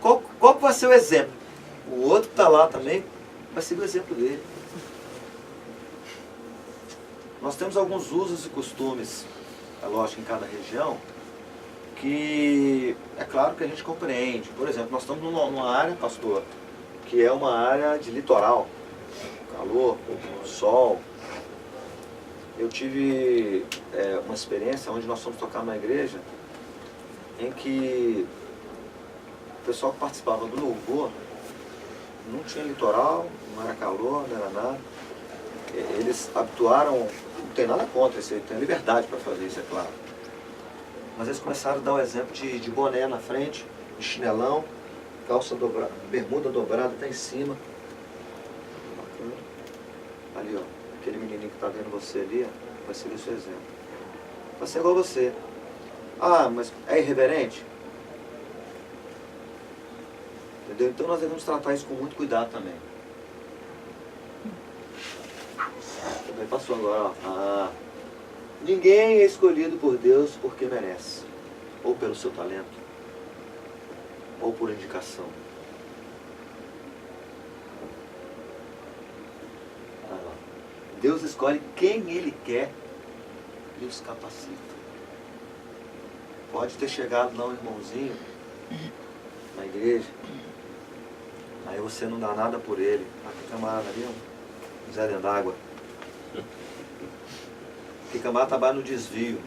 Qual que vai ser o exemplo? O outro que está lá também vai seguir o exemplo dele. Nós temos alguns usos e costumes, é lógico, em cada região, que é claro que a gente compreende. Por exemplo, nós estamos numa área, pastor, que é uma área de litoral. Calor, sol. Eu tive uma experiência onde nós fomos tocar numa igreja em que o pessoal que participava do louvor não tinha litoral, não era calor, não era nada. Eles habituaram, não tem nada contra isso, tem liberdade para fazer isso, é claro. Mas eles começaram a dar o exemplo de boné na frente, de chinelão, calça dobrada, bermuda dobrada até em cima. Ali, ó, aquele menininho que está vendo você ali, ó, vai seguir o seu exemplo. Vai ser igual você. Ah, mas é irreverente? Entendeu? Então nós devemos tratar isso com muito cuidado também. Também passou agora, ó. Ah, ninguém é escolhido por Deus porque merece. Ou pelo seu talento, ou por indicação. Deus escolhe quem Ele quer e os capacita. Pode ter chegado lá um irmãozinho na igreja, aí você não dá nada por ele. Que camarada ali, ó, Zé dentro d'água. Que camarada trabalha no desvio.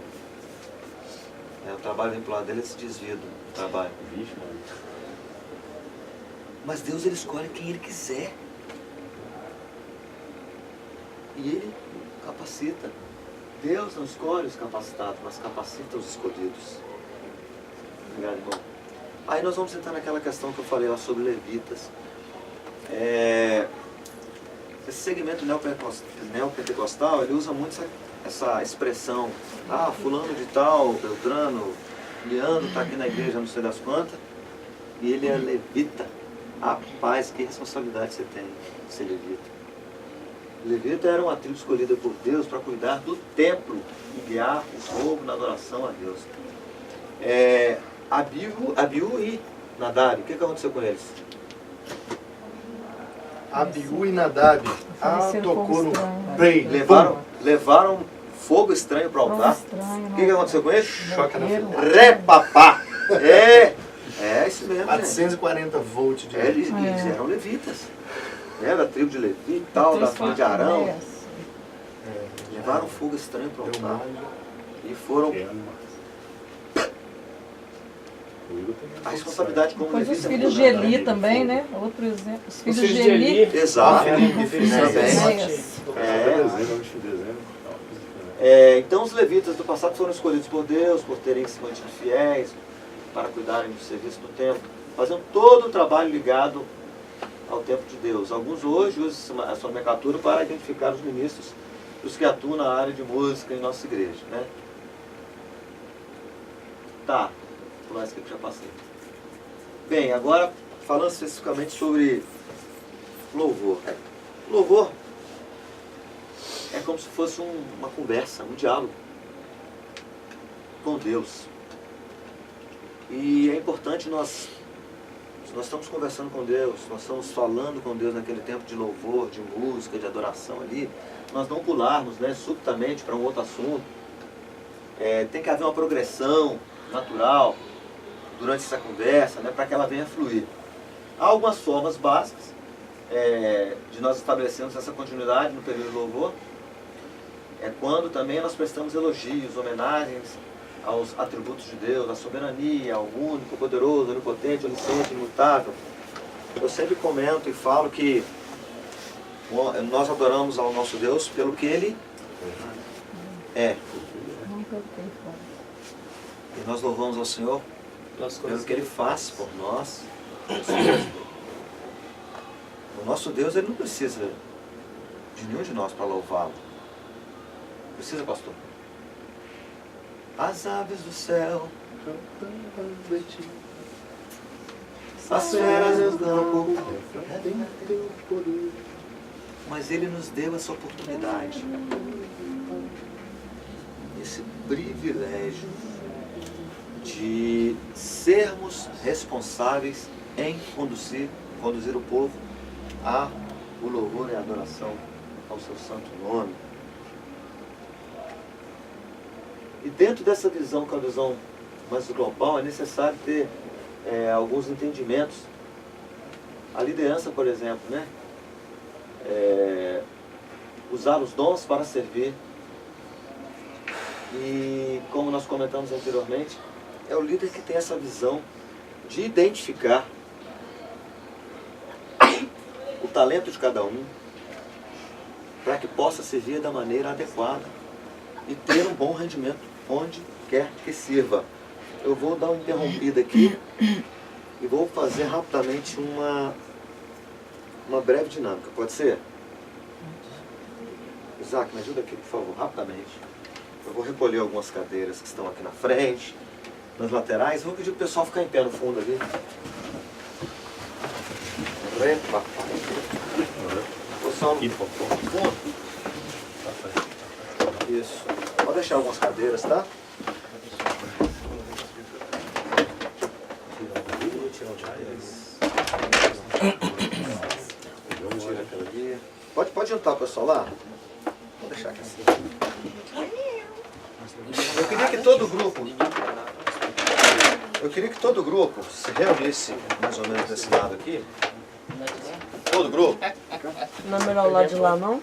O trabalho vem pro lado dele, esse desvio do trabalho. Mas Deus, Ele escolhe quem Ele quiser. E Ele capacita. Deus não escolhe os capacitados, mas capacita os escolhidos. Obrigado, irmão. Aí nós vamos entrar naquela questão que eu falei lá sobre levitas. Esse segmento neopentecostal, ele usa muito essa expressão. Ah, fulano de tal, Beltrano, Leandro está aqui na igreja, não sei das quantas, e ele é levita. Rapaz, que responsabilidade você tem de ser levita. Levita era uma tribo escolhida por Deus para cuidar do templo e guiar o povo na adoração a Deus. Abiú e Nadab, o que aconteceu com eles? Abiú e Nadab. Tocou no bem. Levaram fogo estranho para o altar. O que aconteceu com eles? Choca na frente. Repapá. É isso mesmo. 440 volts de Eles eram levitas. Era a tribo de Levi e tal, da filha de Arão. Levaram fogo estranho para o altar. E foram. A responsabilidade como Depois levita. os filhos de Eli também, né? Outro exemplo. Os filhos de Eli. Exato. Então os levitas do passado foram escolhidos por Deus, por terem se mantido fiéis, para cuidarem do serviço do templo, fazendo todo o trabalho ligado ao templo de Deus. Alguns hoje usam a sua nomenclatura para identificar os ministros, os que atuam na área de música em nossa igreja, né? Tá, por mais que eu já passei. Bem, agora falando especificamente sobre louvor. Louvor é como se fosse uma conversa, um diálogo com Deus. E é importante nós estamos conversando com Deus, nós estamos falando com Deus naquele tempo de louvor, de música, de adoração ali, nós não pularmos, né, subitamente para um outro assunto. Tem que haver uma progressão natural durante essa conversa, né, para que ela venha fluir. Há algumas formas básicas de nós estabelecermos essa continuidade no período de louvor. É quando também nós prestamos elogios, homenagens aos atributos de Deus, à soberania, ao único, poderoso, onipotente, onisciente, imutável. Eu sempre comento e falo que nós adoramos ao nosso Deus pelo que Ele é. E nós louvamos ao Senhor pelo que Ele faz por nós. O nosso Deus, Ele não precisa de nenhum de nós para louvá-lo. Precisa, pastor? As aves do céu, as feras do campo, mas Ele nos deu essa oportunidade, esse privilégio de sermos responsáveis em conduzir o povo ao louvor e a adoração ao seu santo nome. E dentro dessa visão, que é uma visão mais global, é necessário ter alguns entendimentos. A liderança, por exemplo, né? Usar os dons para servir. E como nós comentamos anteriormente, é o líder que tem essa visão de identificar o talento de cada um para que possa servir da maneira adequada e ter um bom rendimento onde quer que sirva. Eu vou dar uma interrompida aqui e vou fazer rapidamente uma breve dinâmica. Pode ser? Isaac, me ajuda aqui, por favor, rapidamente. Eu vou recolher algumas cadeiras que estão aqui na frente, nas laterais. Vou pedir para o pessoal ficar em pé no fundo ali. Epa. Pessoal no fundo. Isso. Pode deixar algumas cadeiras, tá? Tira aquela ali. Pode juntar o pessoal lá? Vou deixar aqui assim. Eu queria que todo grupo se reunisse mais ou menos desse lado aqui. Todo grupo. Não é melhor lá de lá, não?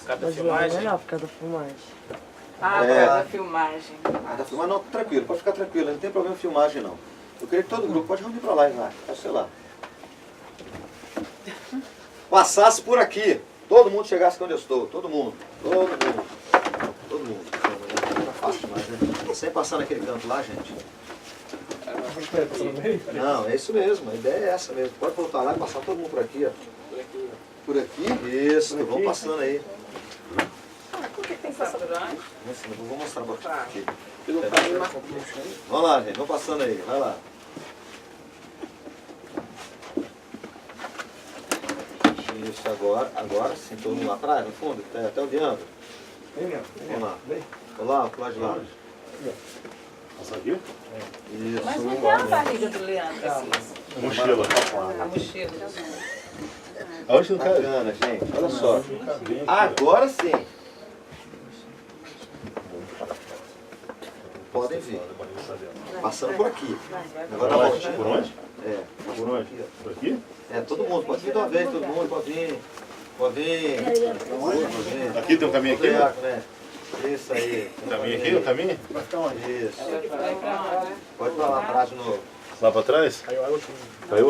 Cada Lá de lá é filmagem. melhor por causa da filmagem. Da filmagem. Da filmagem não, tranquilo, pode ficar tranquilo, não tem problema de filmagem não. Eu queria que todo grupo, pode reunir pra lá, Isaac, pode ser lá. Passasse por aqui, todo mundo chegasse onde eu estou, todo mundo. Não é fácil demais, né? Sem passar naquele canto lá, gente. Não, é isso mesmo, a ideia é essa mesmo. Pode voltar lá e passar todo mundo por aqui, ó. Por aqui? Isso, vamos passando aí. Por que tem que passar por onde? Vou mostrar pra aqui. Vamos lá, gente, vamos passando aí, vai lá. Isso, agora sim, todo mundo lá atrás, no fundo, até o Diandro. Vamos lá. Olá, pro lado de lá. Passa aqui? Isso. Mas não tem a barriga do Leandro, assim. Mochila. A mochila. Aonde não cabe? Bacana, gente, olha só. Agora sim. Podem vir. Passando por aqui. Agora Por volta. onde? Por onde? Por onde? Por aqui? Todo mundo, pode vir de uma vez, todo mundo, pode vir. Pode vir. Aqui tem um caminho aqui? Né? Isso aí. Um caminho aqui? Um caminho? Isso. Pode ir pra lá atrás de novo. Lá pra trás? Caiu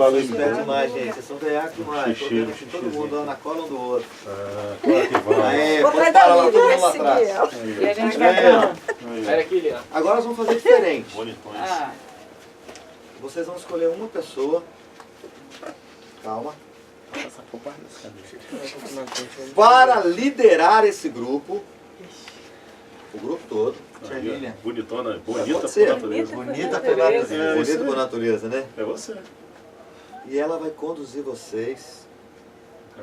água aí. Espera demais, gente. Vocês são veiacos demais. Tô vendo que todo mundo anda na cola um do outro. Claro que vamos. Aí, Vou pode atrás parar lá, da todo mundo lá Lívia, atrás. E a gente vai pra onde? Espera aqui, Leandro. Agora nós vamos fazer diferente. Bonitões. Ah, Vocês vão escolher uma pessoa. Calma. Para liderar esse grupo. O grupo todo. Bonitona, bonita Pode ser. por natureza. Bonita por natureza. É, Bonita isso por aí. natureza, né? É você. E ela vai conduzir vocês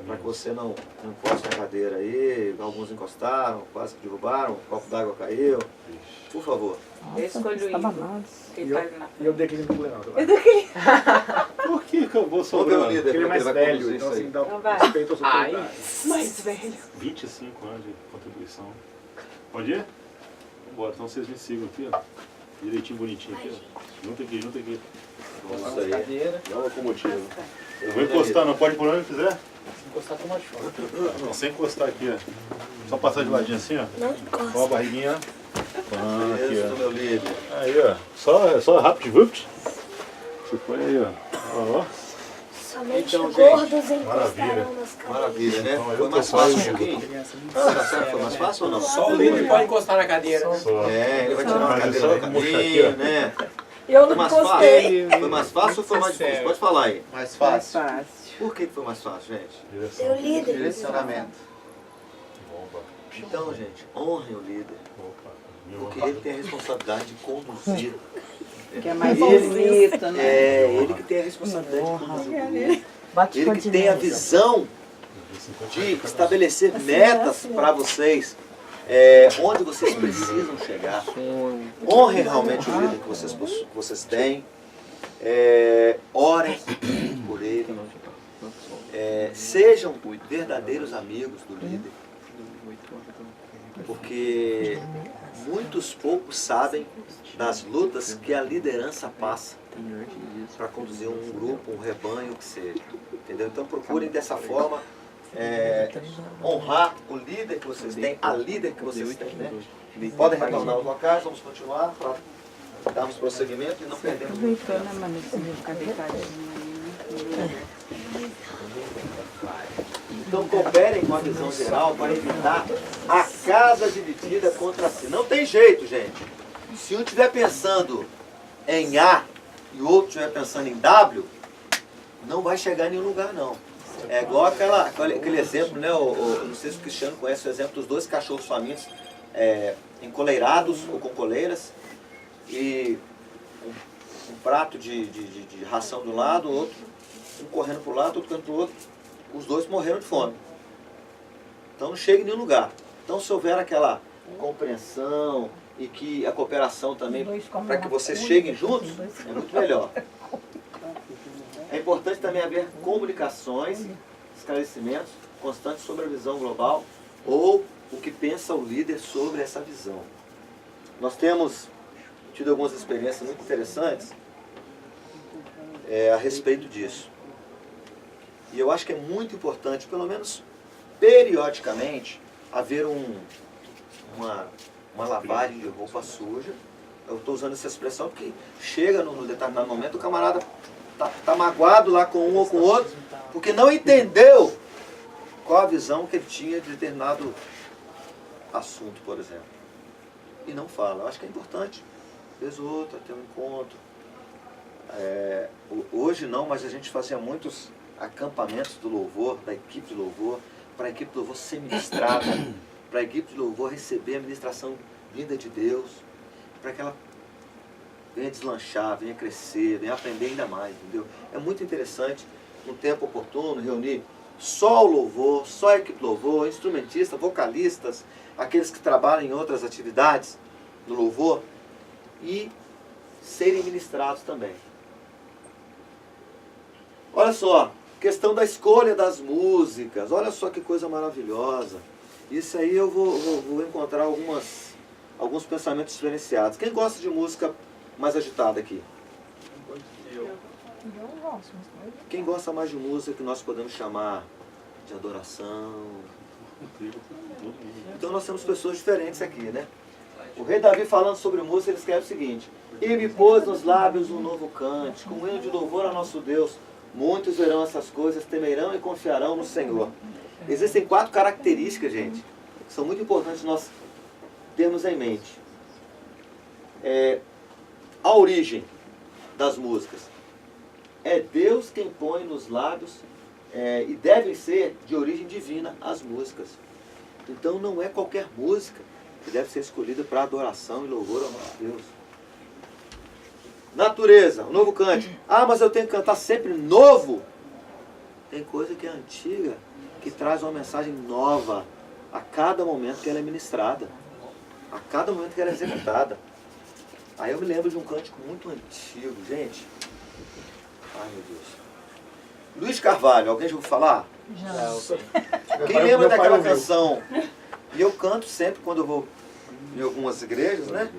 para que você não encoste na cadeira aí. Alguns encostaram, quase que derrubaram, um copo d'água caiu. Por favor. eu escolho o Ivo. Que tá ali na E eu declino pro Leandro. Por que eu vou Vamos ver o sobrar? líder, Porque ele é mais vai velho, conduzir então isso assim, aí. dá Então vai. respeito ao seu Ai. autoridade. Mais velho. 25 anos de contribuição. Pode ir? Vambora, então vocês me sigam aqui, ó. Direitinho, bonitinho aqui, ó. Junta aqui. Isso aí. Dá uma locomotiva. Eu vou encostar, não pode por onde quiser? Encostar com uma chora. Não, sem encostar aqui, ó. Só passar de ladinho assim, ó. Não encosta. Ó a barriguinha. Aqui, Isso, ó. meu líder. Aí, ó. Só rápido, vupt. Você põe aí, ó. Ó. Somente Então, gordos Maravilha. encostarão nas cadeiras. Maravilha, né? Então, eu Foi mais tô fácil um fazendo. pouquinho? Será que foi mais fácil ou não? Só o líder pode encostar na cadeira. Só. Ele vai tirar uma Mas cadeira só do mostrar aqui, caminho, ó. né? Eu Foi não mais encostei. fácil? Foi mais fácil ou foi mais difícil? Pode falar aí. Mais Mais fácil. fácil. Por que foi mais fácil, gente? Direção. Seu líder. Direcionamento. Então, gente, honrem o líder, porque ele tem a responsabilidade de conduzir. Que é mais bonito, né? É ele que tem a responsabilidade de conduzir o grupo. Ele que tem a visão de estabelecer metas para vocês, onde vocês precisam chegar. Honrem realmente o líder que vocês têm. Orem por ele. Sejam verdadeiros amigos do líder. Porque muitos poucos sabem das lutas que a liderança passa para conduzir um grupo, um rebanho, que seja. Entendeu? Então procurem dessa forma honrar o líder que vocês têm, a líder que vocês têm. Né? Podem retornar aos locais, vamos continuar para darmos prosseguimento e não perdermos. Aproveitou, né, mano? Você vai ficar deitadinho aí, né? Então cooperem com a visão geral para evitar a casa dividida contra si. Não tem jeito, gente. Se um estiver pensando em A e o outro estiver pensando em W, não vai chegar em nenhum lugar, não. É igual aquele exemplo, né? Não sei se o Cristiano conhece o exemplo dos 2 cachorros famintos encoleirados ou com coleiras e um prato de ração de um lado, outro, um correndo para o lado, outro correndo para o outro. Os 2 morreram de fome. Então não chega em nenhum lugar. Então se houver aquela compreensão e que a cooperação também, para que vocês cheguem juntos, é muito melhor. É importante também haver comunicações, esclarecimentos constantes sobre a visão global ou o que pensa o líder sobre essa visão. Nós temos tido algumas experiências muito interessantes a respeito disso. E eu acho que é muito importante, pelo menos periodicamente, haver uma lavagem de roupa suja. Eu estou usando essa expressão porque chega no determinado momento, o camarada tá magoado lá com um ou com o outro, porque não entendeu qual a visão que ele tinha de determinado assunto, por exemplo. E não fala. Eu acho que é importante, vez ou outra, ter um encontro. Hoje não, mas a gente fazia muitos acampamentos do louvor, da equipe de louvor, para a equipe de louvor ser ministrada, para a equipe de louvor receber a ministração vinda de Deus, para que ela venha deslanchar, venha crescer, venha aprender ainda mais, entendeu? É muito interessante, no tempo oportuno, reunir só o louvor, só a equipe de louvor, instrumentistas, vocalistas, aqueles que trabalham em outras atividades do louvor, e serem ministrados também. Olha só, questão da escolha das músicas, olha só que coisa maravilhosa. Isso aí eu vou encontrar alguns pensamentos diferenciados. Quem gosta de música mais agitada aqui? Quem gosta mais de música que nós podemos chamar de adoração? Então nós temos pessoas diferentes aqui, né? O rei Davi falando sobre música, ele escreve o seguinte: e me pôs nos lábios um novo cântico, um hino de louvor a nosso Deus. Muitos verão essas coisas, temerão e confiarão no Senhor. Existem 4 características, gente, que são muito importantes nós termos em mente. A origem das músicas. É Deus quem põe nos lábios, e devem ser de origem divina as músicas. Então não é qualquer música que deve ser escolhida para adoração e louvor ao nosso Deus. Natureza, o novo cântico. Ah, mas eu tenho que cantar sempre novo. Tem coisa que é antiga, que traz uma mensagem nova a cada momento que ela é ministrada, a cada momento que ela é executada. Aí eu me lembro de um cântico muito antigo, gente. Ai, meu Deus. Luiz Carvalho, alguém já ouviu falar? Já. Quem lembra daquela canção? E eu canto sempre quando eu vou em algumas igrejas, né?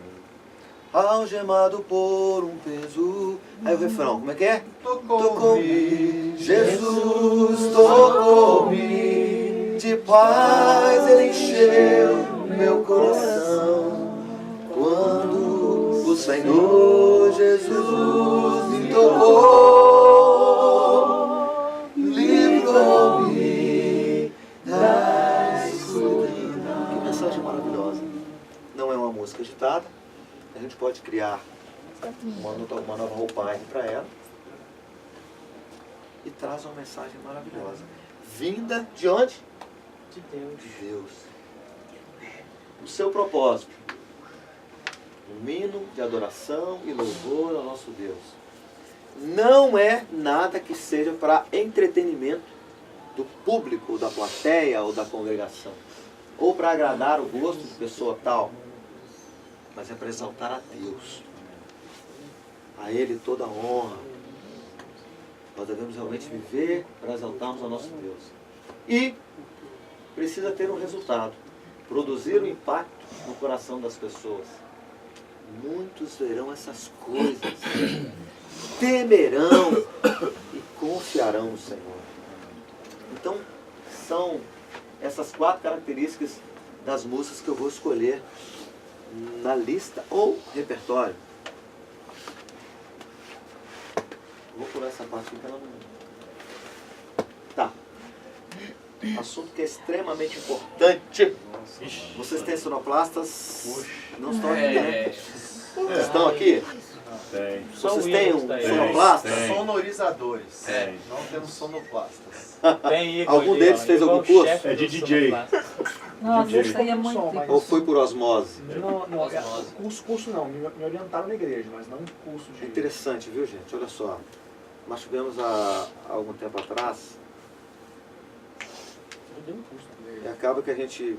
Algemado por um peso. Aí o refrão, como é que é? Tocou-me, Jesus tocou-me, de paz ele encheu meu coração. Quando o Senhor Jesus me tocou, livrou-me da escuridão. Que mensagem maravilhosa. Não é uma música agitada. A gente pode criar uma nova roupagem para ela e traz uma mensagem maravilhosa. Vinda de onde? De Deus. De Deus. o seu propósito. Um hino de adoração e louvor ao nosso Deus. Não é nada que seja para entretenimento do público, da plateia ou da congregação, ou para agradar o gosto de pessoa tal, mas é para exaltar a Deus. A Ele toda a honra. Nós devemos realmente viver para exaltarmos ao nosso Deus. E precisa ter um resultado. Produzir um impacto no coração das pessoas. Muitos verão essas coisas, temerão e confiarão no Senhor. Então, são essas 4 características das músicas que eu vou escolher na lista ou repertório. Vou pular essa parte aqui que ela não... Tá. Assunto que é extremamente importante. Vocês têm sonoplastas? Não estão aqui, né? Vocês estão aqui? Tem. Vocês têm um sonoplasta? Sonorizadores. Não temos sonoplastas. Tem Igor Algum ali, deles ó, fez igual algum o curso? chefe É de do DJ. sonoplasta. Nossa, isso aí é muito Som, mas- difícil. Ou foi por osmose? Não, curso não, me orientaram na igreja, mas não curso de... É interessante, viu, gente? Olha só. Nós tivemos há algum tempo atrás, Eu dei um curso na igreja. e acaba que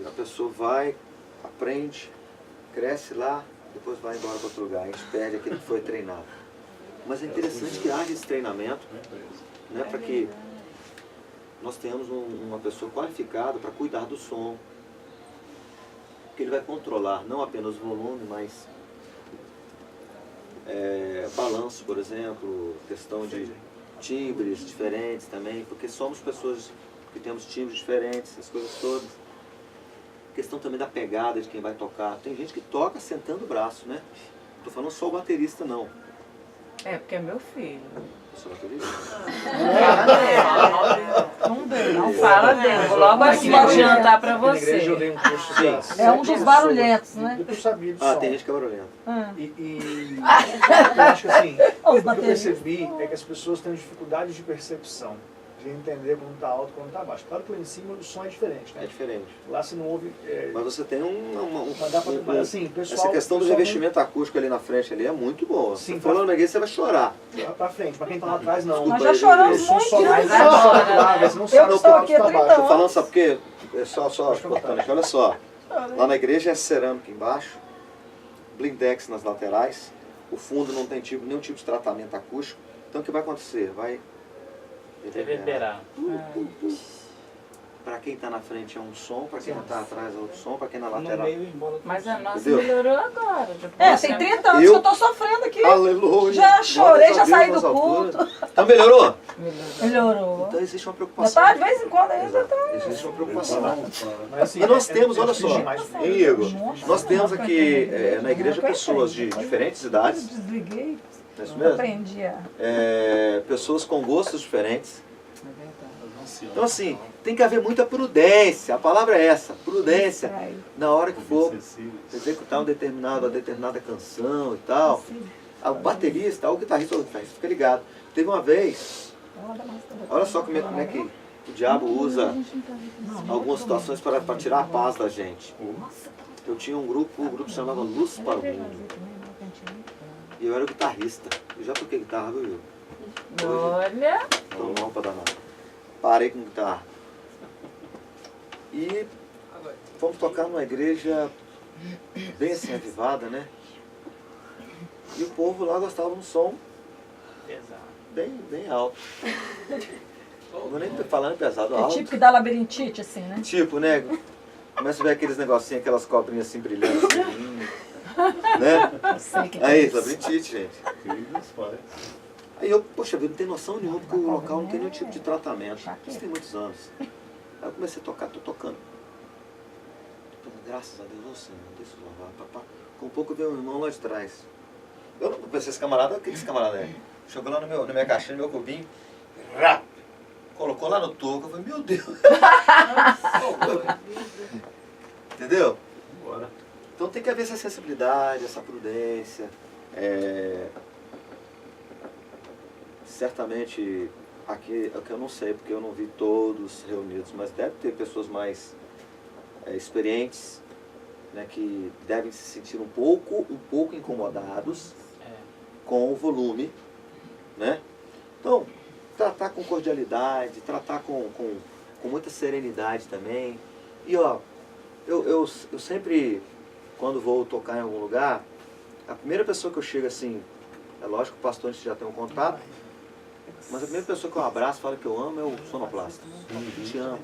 a pessoa vai, aprende, cresce lá, depois vai embora para outro lugar. A gente perde aquilo que foi treinado. Mas é interessante que haja esse treinamento, né, para que nós tenhamos uma pessoa qualificada para cuidar do som. Que ele vai controlar não apenas o volume, mas balanço, por exemplo, questão de timbres diferentes também, porque somos pessoas que temos timbres diferentes, as coisas todas. Questão também da pegada de quem vai tocar. Tem gente que toca sentando o braço, né? Não tô falando só o baterista, não. É, porque é meu filho. Eu sou baterista? Não fala dele. Vou logo aqui adiantar pra Na igreja eu você. dei um curso Sim. de É um dos barulhentos, né? Eu sabia de Ah, som. tem gente que é barulhenta. E eu acho que assim, Os o que eu bateristas. percebi é que as pessoas têm dificuldade de percepção, de entender quando está alto e quando está baixo. Claro que lá em cima o som é diferente, É né? diferente. Lá você não ouve... Mas você tem Mas dá pra, mas assim, pessoal, essa questão do pessoal revestimento acústico ali na frente ali é muito boa. Sim, Você falando na igreja, você vai chorar. não, pra frente, pra quem tá lá atrás não. Nós já choramos Eles são muito, só mais né? saudáveis, não Eu sabem estou o aqui há tá 30 baixo. Tô falando, sabe por quê? É só Pode contar. cortando aqui, olha só. Lá na igreja é cerâmica embaixo, blindex nas laterais, o fundo não tem nenhum tipo de tratamento acústico. Então o que vai acontecer? Vai Reverberar. Para quem está na frente é um som, para quem está atrás é outro som, para quem na No lateral. meio embola tudo. Mas a nossa Entendeu? melhorou agora. Tem 30 anos Eu- que eu tô sofrendo aqui. Aleluia! Já chorei, Glórias já a saí Deus do nas culto. alturas. Então melhorou? Melhorou. Então existe uma Já preocupação. tá, de vez em quando ainda tá. Existe uma preocupação. Mas, assim, E nós é- temos, é olha só, difícil demais. hein, Igor? Nós temos aqui na igreja pessoas de diferentes idades, Desliguei, não é isso mesmo? aprendi a... Pessoas com gostos diferentes. Então assim, tem que haver muita prudência, a palavra é essa, prudência, na hora que for executar uma determinada canção e tal. O baterista, o guitarrista, fica ligado. Teve uma vez, olha só como é que o diabo usa algumas situações para tirar a paz da gente. Eu tinha um grupo, o grupo se chamava Luz para o Mundo. E eu era o guitarrista. Eu já toquei guitarra, viu, Igor? Olha. Então não para danado. Parei com guitarra. E fomos tocar numa igreja bem assim avivada, né? E o povo lá gostava de um som Pesado. bem alto. Não vou nem falando pesado, É alto. tipo que dá labirintite, assim, né? Tipo, né? Começa a ver aqueles negocinhos, aquelas cobrinhas assim brilhantes. Assim, né? Eu sei que Aí, labirintite, gente. Aí eu, poxa vida, não tem noção nenhuma, porque o local não tem nenhum tipo de tratamento. Isso tem muitos anos. Aí eu comecei a tocar, tô tocando. Graças a Deus, ô Senhor, deixa eu louvar, papá. Com um pouco veio um irmão lá de trás. Eu não pensei, esse camarada, o que esse camarada é? Chegou lá na minha caixinha, no meu cubinho, rap, colocou lá no toco, eu falei, meu Deus. Entendeu? Então tem que haver essa sensibilidade, essa prudência. Certamente, aqui é o que eu não sei, porque eu não vi todos reunidos, mas deve ter pessoas mais experientes né, que devem se sentir um pouco incomodados com o volume, né? Então, tratar com cordialidade, tratar com muita serenidade também. E ó, eu sempre, quando vou tocar em algum lugar, a primeira pessoa que eu chego assim, é lógico que o pastor a gente já tem um contato, mas a primeira pessoa que eu abraço, falo que eu amo, é o sonoplasta. Eu te amo.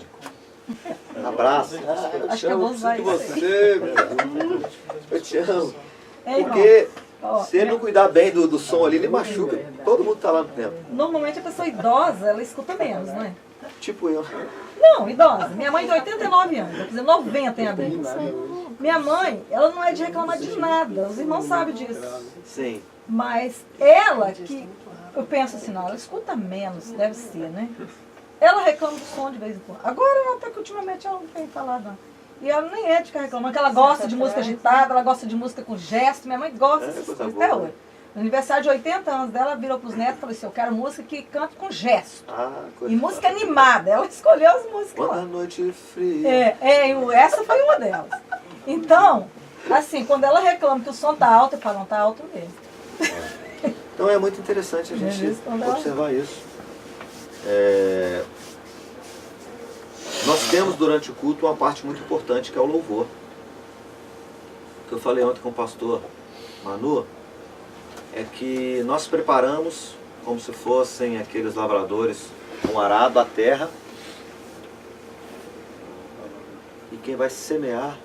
Abraço. Eu te amo, preciso de você, meu. Eu te amo. Porque se ele não cuidar bem do som ali, ele machuca. Todo mundo tá lá no tempo. Normalmente a pessoa idosa, ela escuta menos, não é? Tipo eu. Não, idosa. Minha mãe tem 89 anos, vou dizer 90 em abril. Minha mãe, ela não é de reclamar de nada, os irmãos sabem disso. Sim. Mas ela que, eu penso assim, não, ela escuta menos, deve ser, né? Ela reclama do som de vez em quando. Agora, até que ultimamente ela não tem falado, não. E ela nem é de ficar reclamando, que ela gosta de música agitada, ela gosta de música com gesto. Minha mãe gosta dessas coisas até hoje. No aniversário de 80 anos dela, virou para os netos e falou assim, eu quero música que canta com gesto. E música animada. Ela escolheu as músicas Quando lá. a noite fria. Essa foi uma delas. Então, assim, quando ela reclama que o som tá alto, eu falo, não, tá alto mesmo. Então é muito interessante a gente observar isso. Nós temos durante o culto uma parte muito importante que é o louvor. Que eu falei ontem com o pastor Manu, é que nós preparamos como se fossem aqueles lavradores com arado a terra, e quem vai semear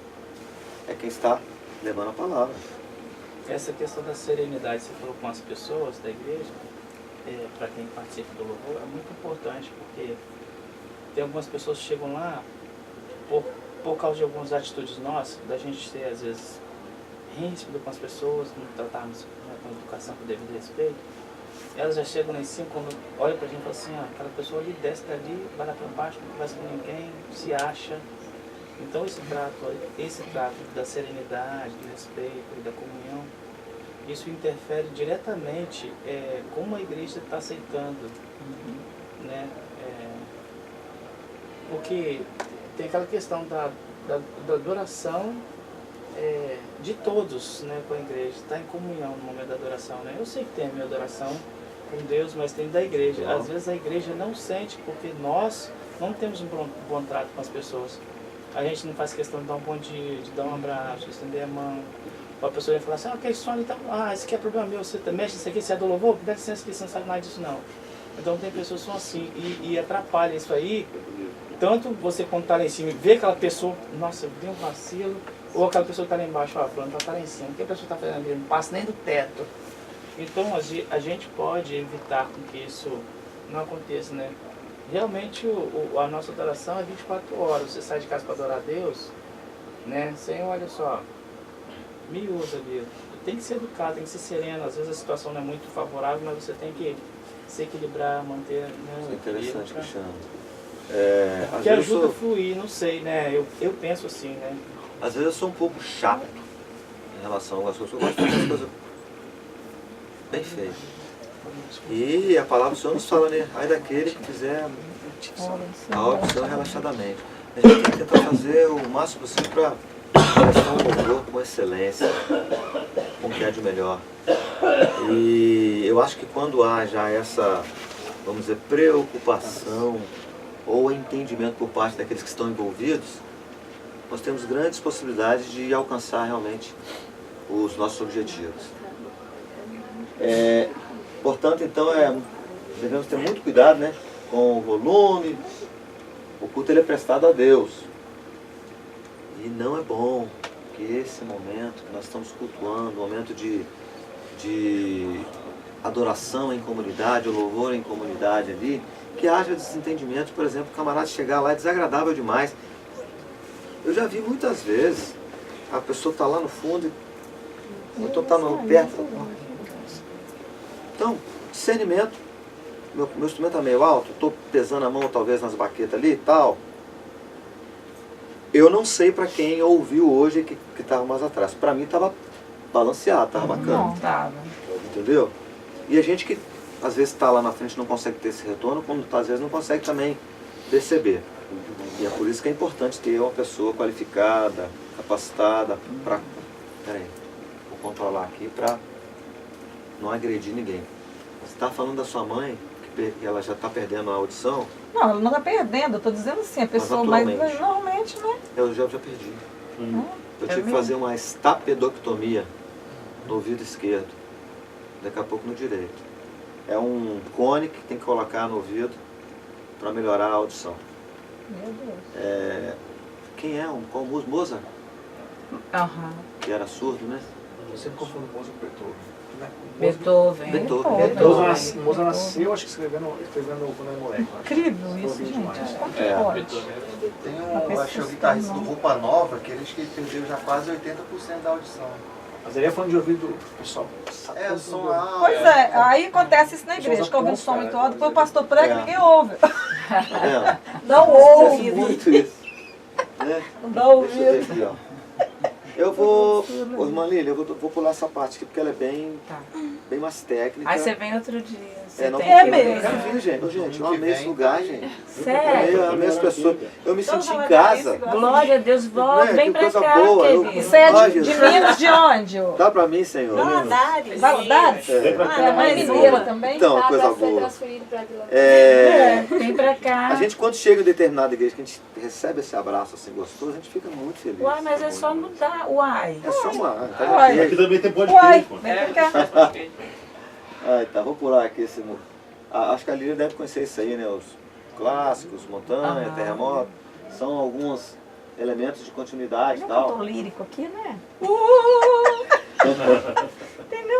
é quem está levando a palavra. Essa questão da serenidade, você falou com as pessoas da igreja, para quem participa do louvor, é muito importante, porque tem algumas pessoas que chegam lá por causa de algumas atitudes nossas, da gente ser às vezes ríspido com as pessoas, não tratarmos, né, com educação, com devido respeito. Elas já chegam lá em cima, quando olham pra gente e falam assim, aquela pessoa ali desce dali, vai lá pra baixo, não conversa com ninguém, se acha. Então esse trato da serenidade, do respeito e da comunhão, isso interfere diretamente como a igreja está aceitando, né? Porque tem aquela questão da adoração de todos, né, com a igreja, está em comunhão no momento da adoração, né? Eu sei que tem a minha adoração com Deus, mas tem da igreja. Às vezes a igreja não sente, porque nós não temos um bom trato com as pessoas. A gente não faz questão de dar um bom dia, de dar um abraço, de estender a mão. A pessoa vai falar assim, aquele som ali tá... esse aqui é problema meu, você mexe nisso aqui, você é do louvor? Dá licença que você não sabe nada disso não. Então tem pessoas que são assim, e atrapalha isso aí. Tanto você quando está lá em cima e vê aquela pessoa, nossa, eu dei um vacilo, ou aquela pessoa que está lá embaixo, fulano tá lá em cima, o que a pessoa está fazendo ali? Não passa nem do teto. Então a gente pode evitar com que isso não aconteça, né? Realmente a nossa adoração é 24 horas. Você sai de casa para adorar a Deus, né? Sem, olha só, me usa ali. Tem que ser educado, tem que ser sereno. Às vezes a situação não é muito favorável, mas você tem que se equilibrar, manter... Né, Isso é interessante, Cristiano. Que ajuda a fluir, não sei, né? Eu penso assim, né? Às vezes eu sou um pouco chato em relação às coisas. Eu gosto de fazer as coisas bem feitas. E a palavra do Senhor nos fala, né? Ai daquele que fizer a opção relaxadamente. A gente tem que tentar fazer o máximo possível para prestar um louvor com excelência, com o que é de melhor. E eu acho que quando há já essa, vamos dizer, preocupação ou entendimento por parte daqueles que estão envolvidos, nós temos grandes possibilidades de alcançar realmente os nossos objetivos. Portanto, então, devemos ter muito cuidado, né, com o volume. O culto ele é prestado a Deus. E não é bom que esse momento que nós estamos cultuando, um momento de adoração em comunidade, o louvor em comunidade ali, que haja desentendimento. Por exemplo, o camarada chegar lá é desagradável demais. Eu já vi muitas vezes, a pessoa está lá no fundo, ou então está perto. Então, discernimento. Meu instrumento está meio alto, estou pesando a mão talvez nas baquetas ali e tal. Eu não sei para quem ouviu hoje que estava mais atrás. Para mim estava balanceado, estava bacana. Não, estava. Entendeu? E a gente que às vezes está lá na frente não consegue ter esse retorno, quando às vezes não consegue também perceber. E é por isso que é importante ter uma pessoa qualificada, capacitada para... Peraí, vou controlar aqui para não agredir ninguém. Você está falando da sua mãe, que ela já está perdendo a audição? Não, ela não está perdendo, eu estou dizendo assim, a pessoa mais normalmente, né? Eu já perdi. Eu tive que mesmo? fazer uma estapedoctomia no ouvido esquerdo, daqui a pouco no direito. É um cone que tem que colocar no ouvido para melhorar a audição. Meu Deus. Quem é? Qual músico? Mozart? Aham. Que era surdo, né? Você me confunde com Mozart com Beethoven. Beethoven. Mozart nasceu, acho que escrevendo quando era moleque. Incrível isso, gente. Como que pode? Tem um, acho que é o guitarrista do Roupa Nova, que ele perdeu já quase 80% da audição. Mas ele é fã de ouvido pessoal. É, o som alto. Pois é, aí acontece isso na igreja, que ouve o som muito alto, depois o pastor prega e ninguém ouve. Não ouve. Muito isso. Né? Não dá ouvido. Deixa eu ver aqui, ó. Eu vou... Ô, irmã Lília, eu vou pular essa parte aqui, porque ela é bem mais técnica. Aí você vem outro dia. Você não, tem é que mesmo. Eu quero vir, gente. Ô, gente, eu amei esse lugar, gente. Sério? Eu amei as pessoas. Eu me senti em casa. Glória a Deus, volta, Né? vem Que pra coisa cá, boa, eu- querido. Você é Ai, de Jesus. Minas de onde? ô? Dá pra mim, Senhor. Valadares? Vem pra cá. É mãe mineira também? Então, coisa boa. transferido pra Vila Vem pra cá. A gente, quando chega em determinada igreja, que a gente recebe esse abraço assim gostoso, a gente fica muito feliz. Uai, mas é só mudar. Uai. É só uma... Uai. Aqui também tem pode Uai, crer, pô. vem pra cá. Ai, tá, vou pular aqui esse... Acho que a Lília deve conhecer isso aí, né? Os clássicos, montanha, terremoto. São alguns elementos de continuidade e Não tal. cantor lírico aqui, né?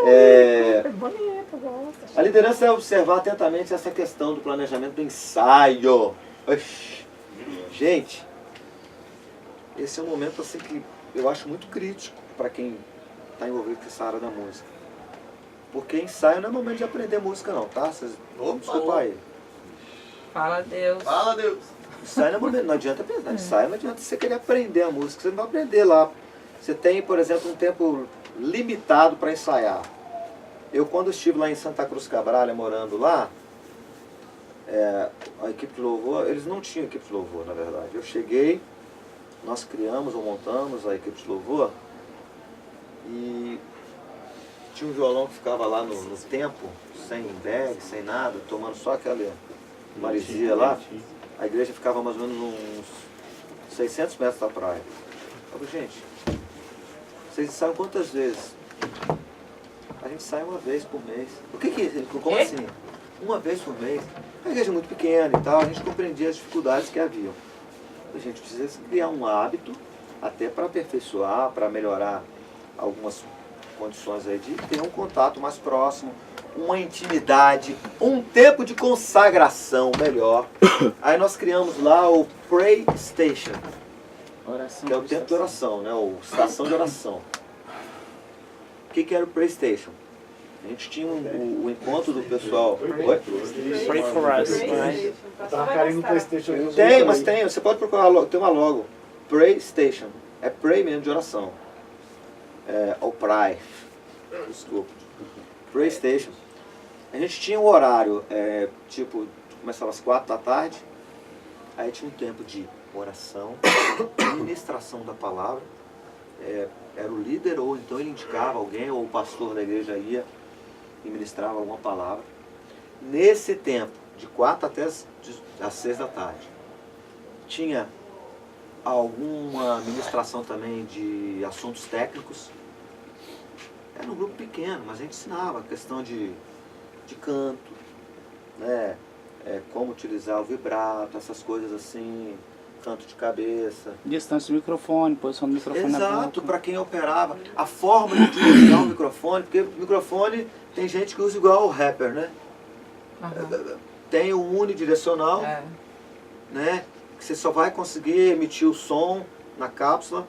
É, É bonito, eu gosto. a liderança é observar atentamente essa questão do planejamento do ensaio. Oxi. Gente, esse é um momento assim que eu acho muito crítico para quem está envolvido com essa área da música. Porque ensaio não é momento de aprender música não, tá? Vocês vão desculpar aí. Fala Deus. Fala, Deus. Ensaio não é momento, não adianta pensar. Ensaio não adianta você querer aprender a música, você não vai aprender lá. Você tem, por exemplo, um tempo limitado para ensaiar. Eu, quando estive lá em Santa Cruz Cabral, morando lá, a equipe de louvor, eles não tinham equipe de louvor, na verdade. Eu cheguei, nós criamos ou montamos a equipe de louvor e tinha um violão que ficava lá no tempo, sem bag, sem nada, tomando só aquela maresia lá. A igreja ficava mais ou menos uns 600 metros da praia. Eu falei, gente, vocês ensaiam quantas vezes? A gente sai uma vez por mês. O que que como assim? Uma vez por mês. A igreja é muito pequena e tal, a gente compreendia as dificuldades que haviam. A gente precisa criar um hábito, até para aperfeiçoar, para melhorar algumas condições aí de ter um contato mais próximo, uma intimidade, um tempo de consagração melhor. Aí nós criamos lá o Pray Station, Oração. que é o tempo de oração, né? Ou estação de oração. O que era o Pray Station? A gente tinha o encontro do pessoal. Oi? Pray for us, right? Eu tava querendo no PlayStation. Tem, mas tem. Você pode procurar, tem uma logo. Pray Station. É pray mesmo de oração. Ou pray. Desculpa. Pray Station. A gente tinha um horário, tipo, começava às 4 da tarde. Aí tinha um tempo de oração, ministração da palavra. Era o líder, ou então ele indicava alguém, ou o pastor da igreja ia e ministrava alguma palavra. Nesse tempo, de 4 até às 6 da tarde, tinha alguma ministração também de assuntos técnicos. Era um grupo pequeno, mas a gente ensinava a questão de canto, né? Como utilizar o vibrato, essas coisas assim, canto de cabeça. Distância do microfone, posição do microfone na Exato, boca. para quem operava, a forma de utilizar o microfone, porque o microfone tem gente que usa igual o rapper, né? Tem o unidirecional, né? Que você só vai conseguir emitir o som na cápsula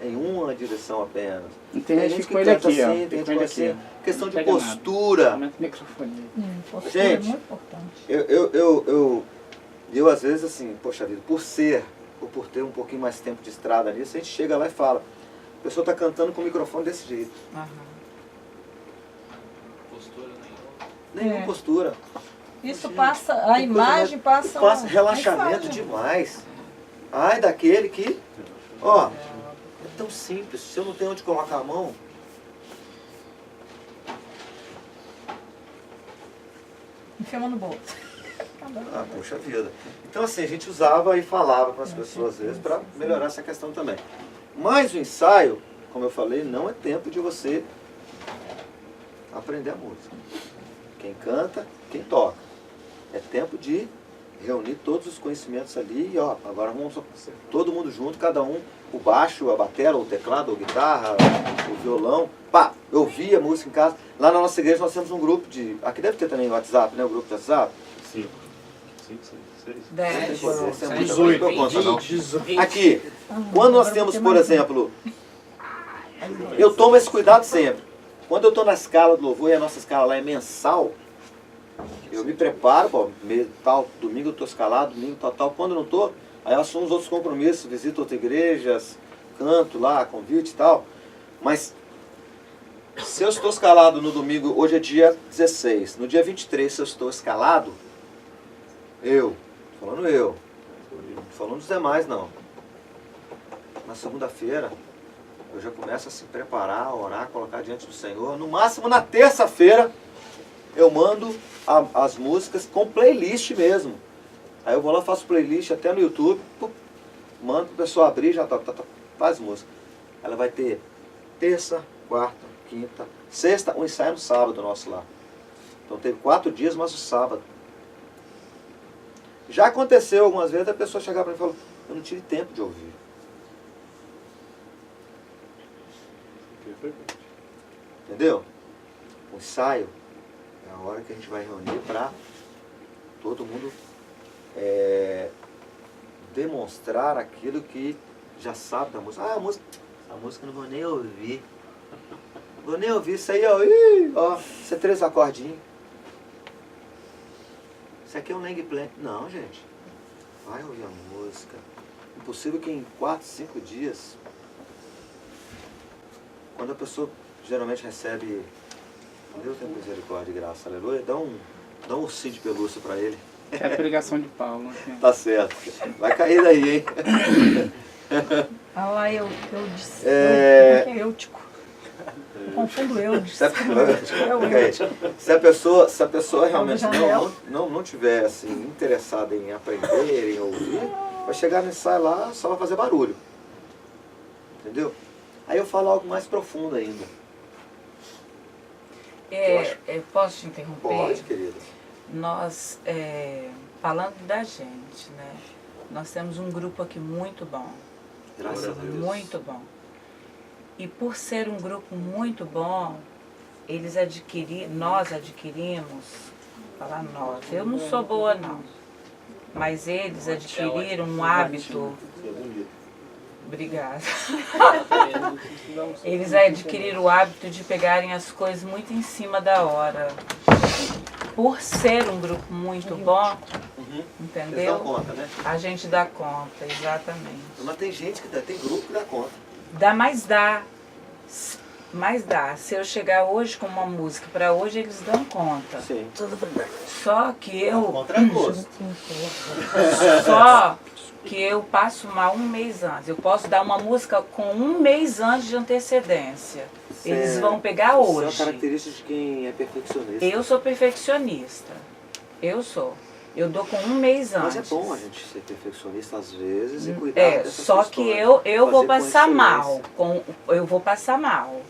em uma direção apenas. Tem gente com ele canta aqui, ó. assim, tem gente Com com ele assim. aqui, ó. Questão de Não pega postura. Aumenta o microfone. Postura Gente, é muito importante. Eu às vezes assim, poxa vida, por ter um pouquinho mais tempo de estrada nisso, a gente chega lá e fala, a pessoa está cantando com o microfone desse jeito. Postura Nenhuma postura. Isso passa, a imagem passa... Passa relaxamento mensagem. demais. Ai daquele que, ó, tão simples. Se eu não tenho onde colocar a mão, Enfia a mão no bolso. ah, poxa vida. Então assim, a gente usava e falava para as pessoas às vezes para melhorar essa questão também. Mas o ensaio, como eu falei, não é tempo de você aprender a música. Quem canta, quem toca. É tempo de reunir todos os conhecimentos ali e ó, agora vamos todo mundo junto, cada um, o baixo, a bateria, o teclado, a guitarra, o violão. Pá, eu via música em casa. Lá na nossa igreja nós temos um grupo de... Aqui deve ter também o WhatsApp, né? O grupo de WhatsApp. 5, 6. 10. Isso é muita 18, coisa, não conta, não. 18. Aqui, quando nós temos, por exemplo, eu tomo esse cuidado sempre. Quando eu estou na escala do louvor, e a nossa escala lá é mensal, eu me preparo, pô, tal, domingo eu estou escalado, domingo tal. Quando eu não estou, aí eu assumo os outros compromissos, visito outras igrejas, canto lá, convite e tal. Mas se eu estou escalado no domingo, hoje é dia 16, no dia 23, se eu estou escalado, falando dos demais não. Na segunda-feira, eu já começo a se preparar, a orar, colocar diante do Senhor. No máximo na terça-feira, eu mando as músicas com playlist mesmo. Aí eu vou lá, faço playlist até no YouTube, mando pro pessoal abrir, já faz música. Ela vai ter terça, quarta, quinta, sexta, um ensaio no sábado nosso lá. Então teve 4 dias, mas o sábado. Já aconteceu algumas vezes a pessoa chegar para mim e falar, eu não tive tempo de ouvir. Entendeu? O ensaio é a hora que a gente vai reunir para todo mundo demonstrar aquilo que já sabe da música. Ah, a música eu não vou nem ouvir. Vou nem ouvir isso aí, ó, isso é 3 acordinhos. Isso aqui é um lang plan. Não, gente. Vai ouvir a música. Impossível que em 4, 5 dias, quando a pessoa geralmente recebe, Deus tem misericórdia e graça, aleluia, dá um ursinho de pelúcia para ele. É a pregação de Paulo. Assim. Tá certo. Vai cair daí, hein? Ah lá, eu disse. Eutico. Eu confundo eu. Se a pessoa realmente não tiver assim, interessada em aprender, em ouvir, vai chegar no ensaio lá, só vai fazer barulho. Entendeu? Aí eu falo algo mais profundo ainda. Posso te interromper? Pode, querida. Nós, falando da gente, né? Nós temos um grupo aqui muito bom. Graças a Deus. Muito bom. E por ser um grupo muito bom, nós adquirimos, falar nós, eu não sou boa não, mas eles adquiriram um hábito. Obrigada. Eles adquiriram o hábito de pegarem as coisas muito em cima da hora. Por ser um grupo muito bom, entendeu? Eles dão conta, né? A gente dá conta, exatamente. Mas tem gente tem grupo que dá conta. Mas dá. Se eu chegar hoje com uma música para hoje, eles dão conta. Sim. Só que eu... Contra gosto. Só que eu passo mal 1 mês antes. Eu posso dar uma música com 1 mês antes de antecedência. Eles vão pegar hoje. Isso é uma característica de quem é perfeccionista. Eu sou perfeccionista. Eu sou. Eu dou com 1 mês antes. Mas é bom a gente ser perfeccionista às vezes e cuidar dessa só que eu vou passar mal. Eu vou passar mal.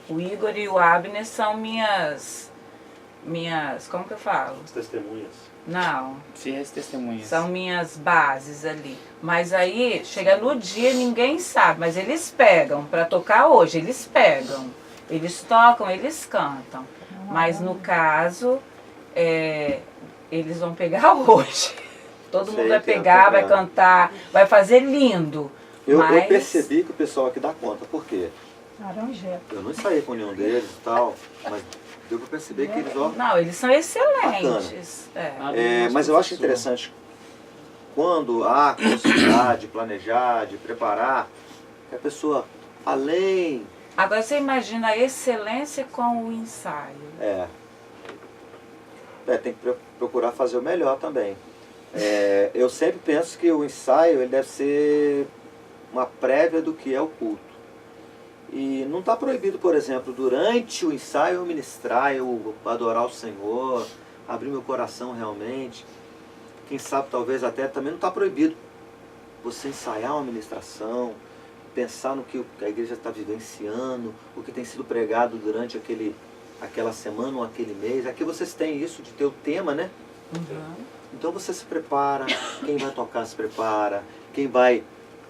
O Igor e o Abner são minhas... Como que eu falo? As testemunhas. Não. Fiéis testemunhas. São minhas bases ali. Mas aí, chega no dia, ninguém sabe. Mas eles pegam para tocar hoje. Eles pegam. Eles tocam, eles cantam. Mas no caso, eles vão pegar hoje. Todo mundo vai pegar, vai cantar, vai fazer lindo. Eu percebi que o pessoal aqui dá conta. Por quê? Laranjeta. Eu não ensaiei com nenhum deles e tal, mas deu para perceber que eles... Não, eles são excelentes. Mas eu acho interessante, quando há possibilidade de planejar, de preparar, que a pessoa, além... Agora você imagina a excelência com o ensaio. Tem que procurar fazer o melhor também. Eu sempre penso que o ensaio ele deve ser uma prévia do que é o culto. E não está proibido, por exemplo, durante o ensaio eu ministrar, eu adorar o Senhor, abrir meu coração realmente. Quem sabe talvez até também não está proibido você ensaiar uma ministração, pensar no que a igreja está vivenciando, o que tem sido pregado durante aquela semana ou aquele mês. Aqui vocês têm isso de ter o tema, né? Então você se prepara, quem vai tocar se prepara, quem vai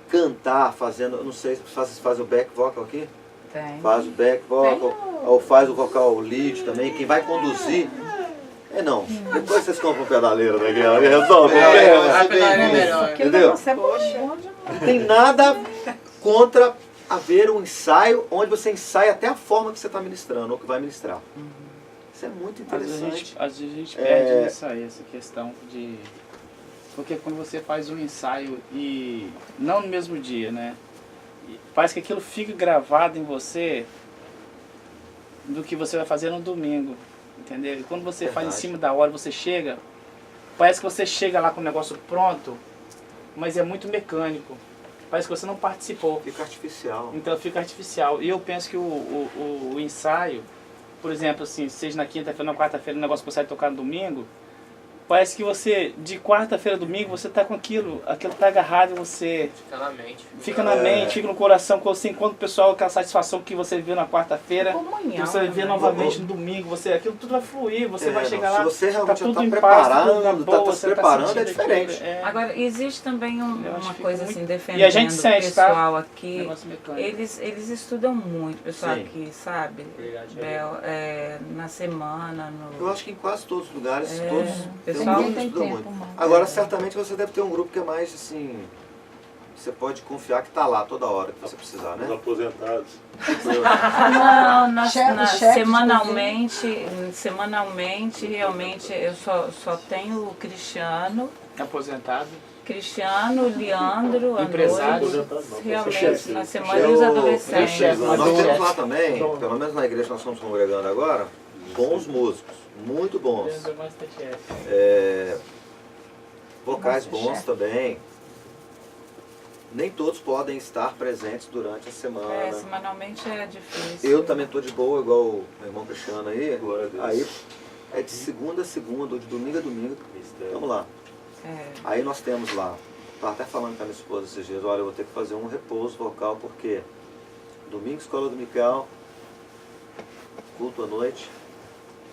cantar fazendo, não sei, faz o back vocal aqui? Tem. Faz o back vocal, ou faz o vocal lead também, quem vai conduzir. Não, depois vocês compram um pedaleiro da igreja, resolve o problema. Entendeu? Não tem nada contra haver um ensaio onde você ensaia até a forma que você está ministrando, ou que vai ministrar. Isso é muito interessante. Às vezes a gente perde nisso aí, essa questão de... Porque quando você faz um ensaio e não no mesmo dia, né? Parece que aquilo fica gravado em você do que você vai fazer no domingo, entendeu? E quando você faz em cima da hora, você chega, parece que você chega lá com o negócio pronto, mas é muito mecânico. Parece que você não participou. Fica artificial. Então fica artificial. E eu penso que o ensaio, por exemplo, assim, seja na quinta-feira, na quarta-feira, o negócio que você vai tocar no domingo, parece que você, de quarta-feira a domingo, você tá com aquilo tá agarrado em você. Fica na mente. Fica na mente, fica no coração, quando você encontra o pessoal, aquela satisfação que você viu na quarta-feira, que você vai ver novamente no domingo, aquilo tudo vai fluir, você vai chegar lá, se você realmente tá tudo está em paz, preparando, boa, está se preparando, é sentindo diferente. aquilo, Agora, existe também uma acho que coisa fica assim, muito- defendendo E a gente sente, o pessoal tá? aqui. Negócio mecânico. Eles estudam muito, o pessoal Sim. aqui, sabe? Verdade, Bel, na semana, Eu acho que em quase todos os lugares, É, todos pessoal tem tem estuda tempo, muito. mano. Agora, certamente você deve ter um grupo que é mais assim, você pode confiar que está lá toda hora que você precisar, Os né? aposentados. Não, Chefe, semanalmente, realmente, eu só tenho o Cristiano, Aposentado. Leandro, à Empresário. noite, realmente, Chefe. na semana, e os adolescentes. chefe. Nós Mas temos o- lá também, pelo menos na igreja que nós estamos congregando agora, bons músicos, muito bons. Vocais bons também. Nem todos podem estar presentes durante a semana. Semanalmente é difícil. Eu também estou de boa, igual o meu irmão Cristiano aí. Glória a Deus. Aí é de segunda a segunda, ou de domingo a domingo. Vamos lá. É. Aí nós temos lá, estava até falando com a minha esposa esses dias, olha, eu vou ter que fazer um repouso vocal, porque domingo escola dominical, culto à noite,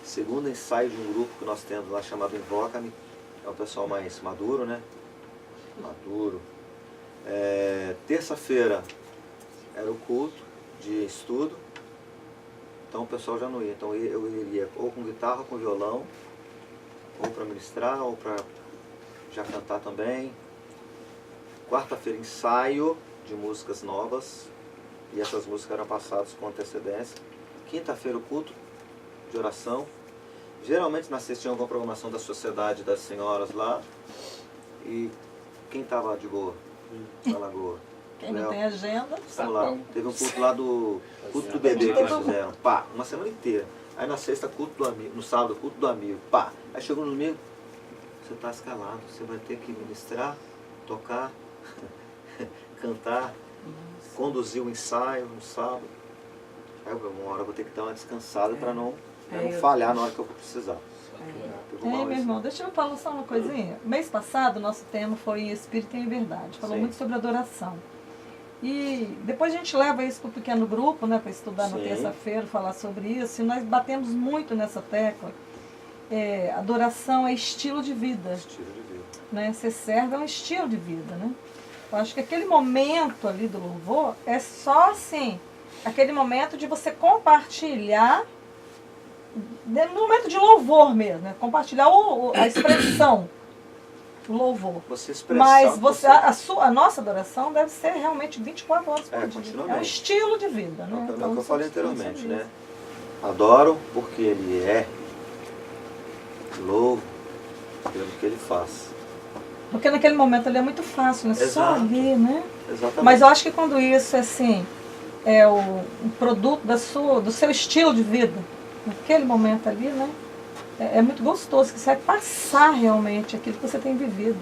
segunda ensaio de um grupo que nós temos lá chamado Invoca-me, é o pessoal mais maduro, né? Maduro. Terça-feira era o culto de estudo, então o pessoal já não ia, então eu iria ou com guitarra, ou com violão, ou para ministrar, ou para já cantar também. Quarta-feira ensaio de músicas novas, e essas músicas eram passadas com antecedência. Quinta-feira o culto de oração. Geralmente na sexta tinha alguma programação da Sociedade das Senhoras lá. E quem estava de boa? Na Lagoa. Quem não tem agenda, Vamos lá. Teve um culto lá do culto do bebê que eles fizeram. Pá, uma semana inteira. Aí na sexta culto do amigo, no sábado culto do amigo. Pá. Aí chegou no domingo, você está escalado, você vai ter que ministrar, tocar, cantar, conduzir o ensaio no sábado. Aí uma hora eu vou ter que dar uma descansada para não falhar na hora que eu vou precisar. meu irmão, deixa eu falar só uma coisinha. Mês passado, nosso tema foi Espírito em Verdade. Falou Sim. muito sobre adoração. E depois a gente leva isso para o pequeno grupo, né, para estudar na Sim. terça-feira, falar sobre isso. E nós batemos muito nessa tecla. Adoração é estilo de vida. Estilo de vida. Né? Ser servo é um estilo de vida. Né? Eu acho que aquele momento ali do louvor é só assim, aquele momento de você compartilhar, no momento de louvor mesmo, né? Compartilhar a expressão, o louvor. Você expressar Mas você. a nossa adoração deve ser realmente 24 horas por dia. continuamente. É um estilo de vida. Né? É o que Então, eu falei sobre anteriormente, isso. né? Adoro porque ele é, louvo pelo que ele faz. Porque naquele momento ali é muito fácil, né? Só Exato. ali, né? Exatamente. Mas eu acho que quando isso assim é um produto do seu estilo de vida, naquele momento ali, né? É muito gostoso, que você vai passar realmente aquilo que você tem vivido.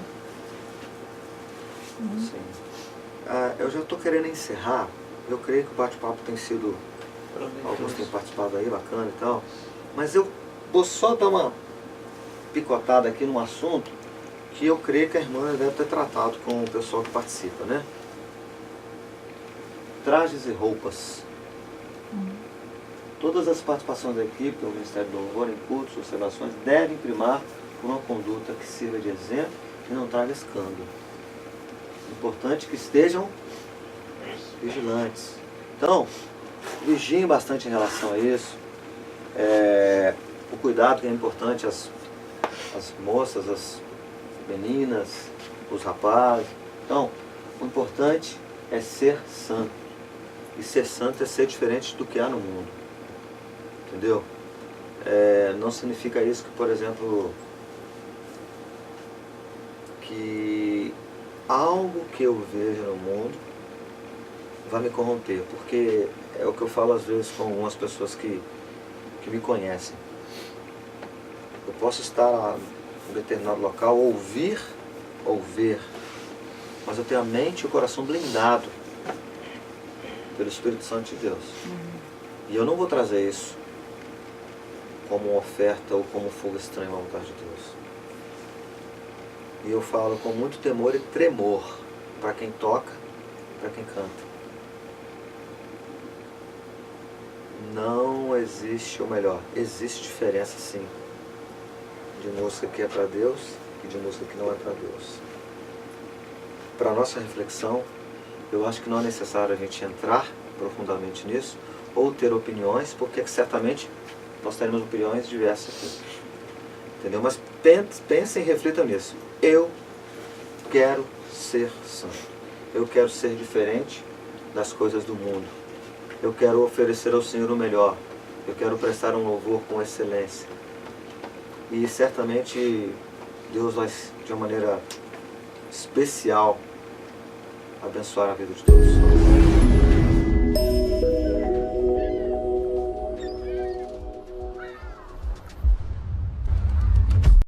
Sim. Eu já estou querendo encerrar. Eu creio que o bate-papo tem sido, alguns têm participado aí, bacana e tal, mas eu vou só dar uma picotada aqui num assunto que eu creio que a irmã deve ter tratado com o pessoal que participa, né? Trajes e roupas. Todas as participações da equipe, o Ministério do Louvor, em cultos, observações, devem primar por uma conduta que sirva de exemplo e não traga escândalo. Importante que estejam vigilantes. Então, vigiem bastante em relação a isso. O cuidado que é importante as moças, as meninas, os rapazes. Então, o importante é ser santo. E ser santo é ser diferente do que há no mundo. Entendeu? Não significa isso que, por exemplo, que algo que eu vejo no mundo vai me corromper, porque é o que eu falo às vezes com algumas pessoas que me conhecem. Eu posso estar em um determinado local, ouvir ou ver, mas eu tenho a mente e o coração blindado pelo Espírito Santo de Deus. E eu não vou trazer isso como uma oferta ou como fogo estranho à vontade de Deus. E eu falo com muito temor e tremor para quem toca, para quem canta. Não existe, ou melhor, existe diferença sim, de música que é para Deus e de música que não é para Deus. Para a nossa reflexão, eu acho que não é necessário a gente entrar profundamente nisso, ou ter opiniões, porque certamente nós teremos opiniões diversas aqui. Entendeu? Mas pensem e reflitam nisso. Eu quero ser santo. Eu quero ser diferente das coisas do mundo. Eu quero oferecer ao Senhor o melhor. Eu quero prestar um louvor com excelência. E certamente Deus vai, de uma maneira especial, abençoar a vida de todos.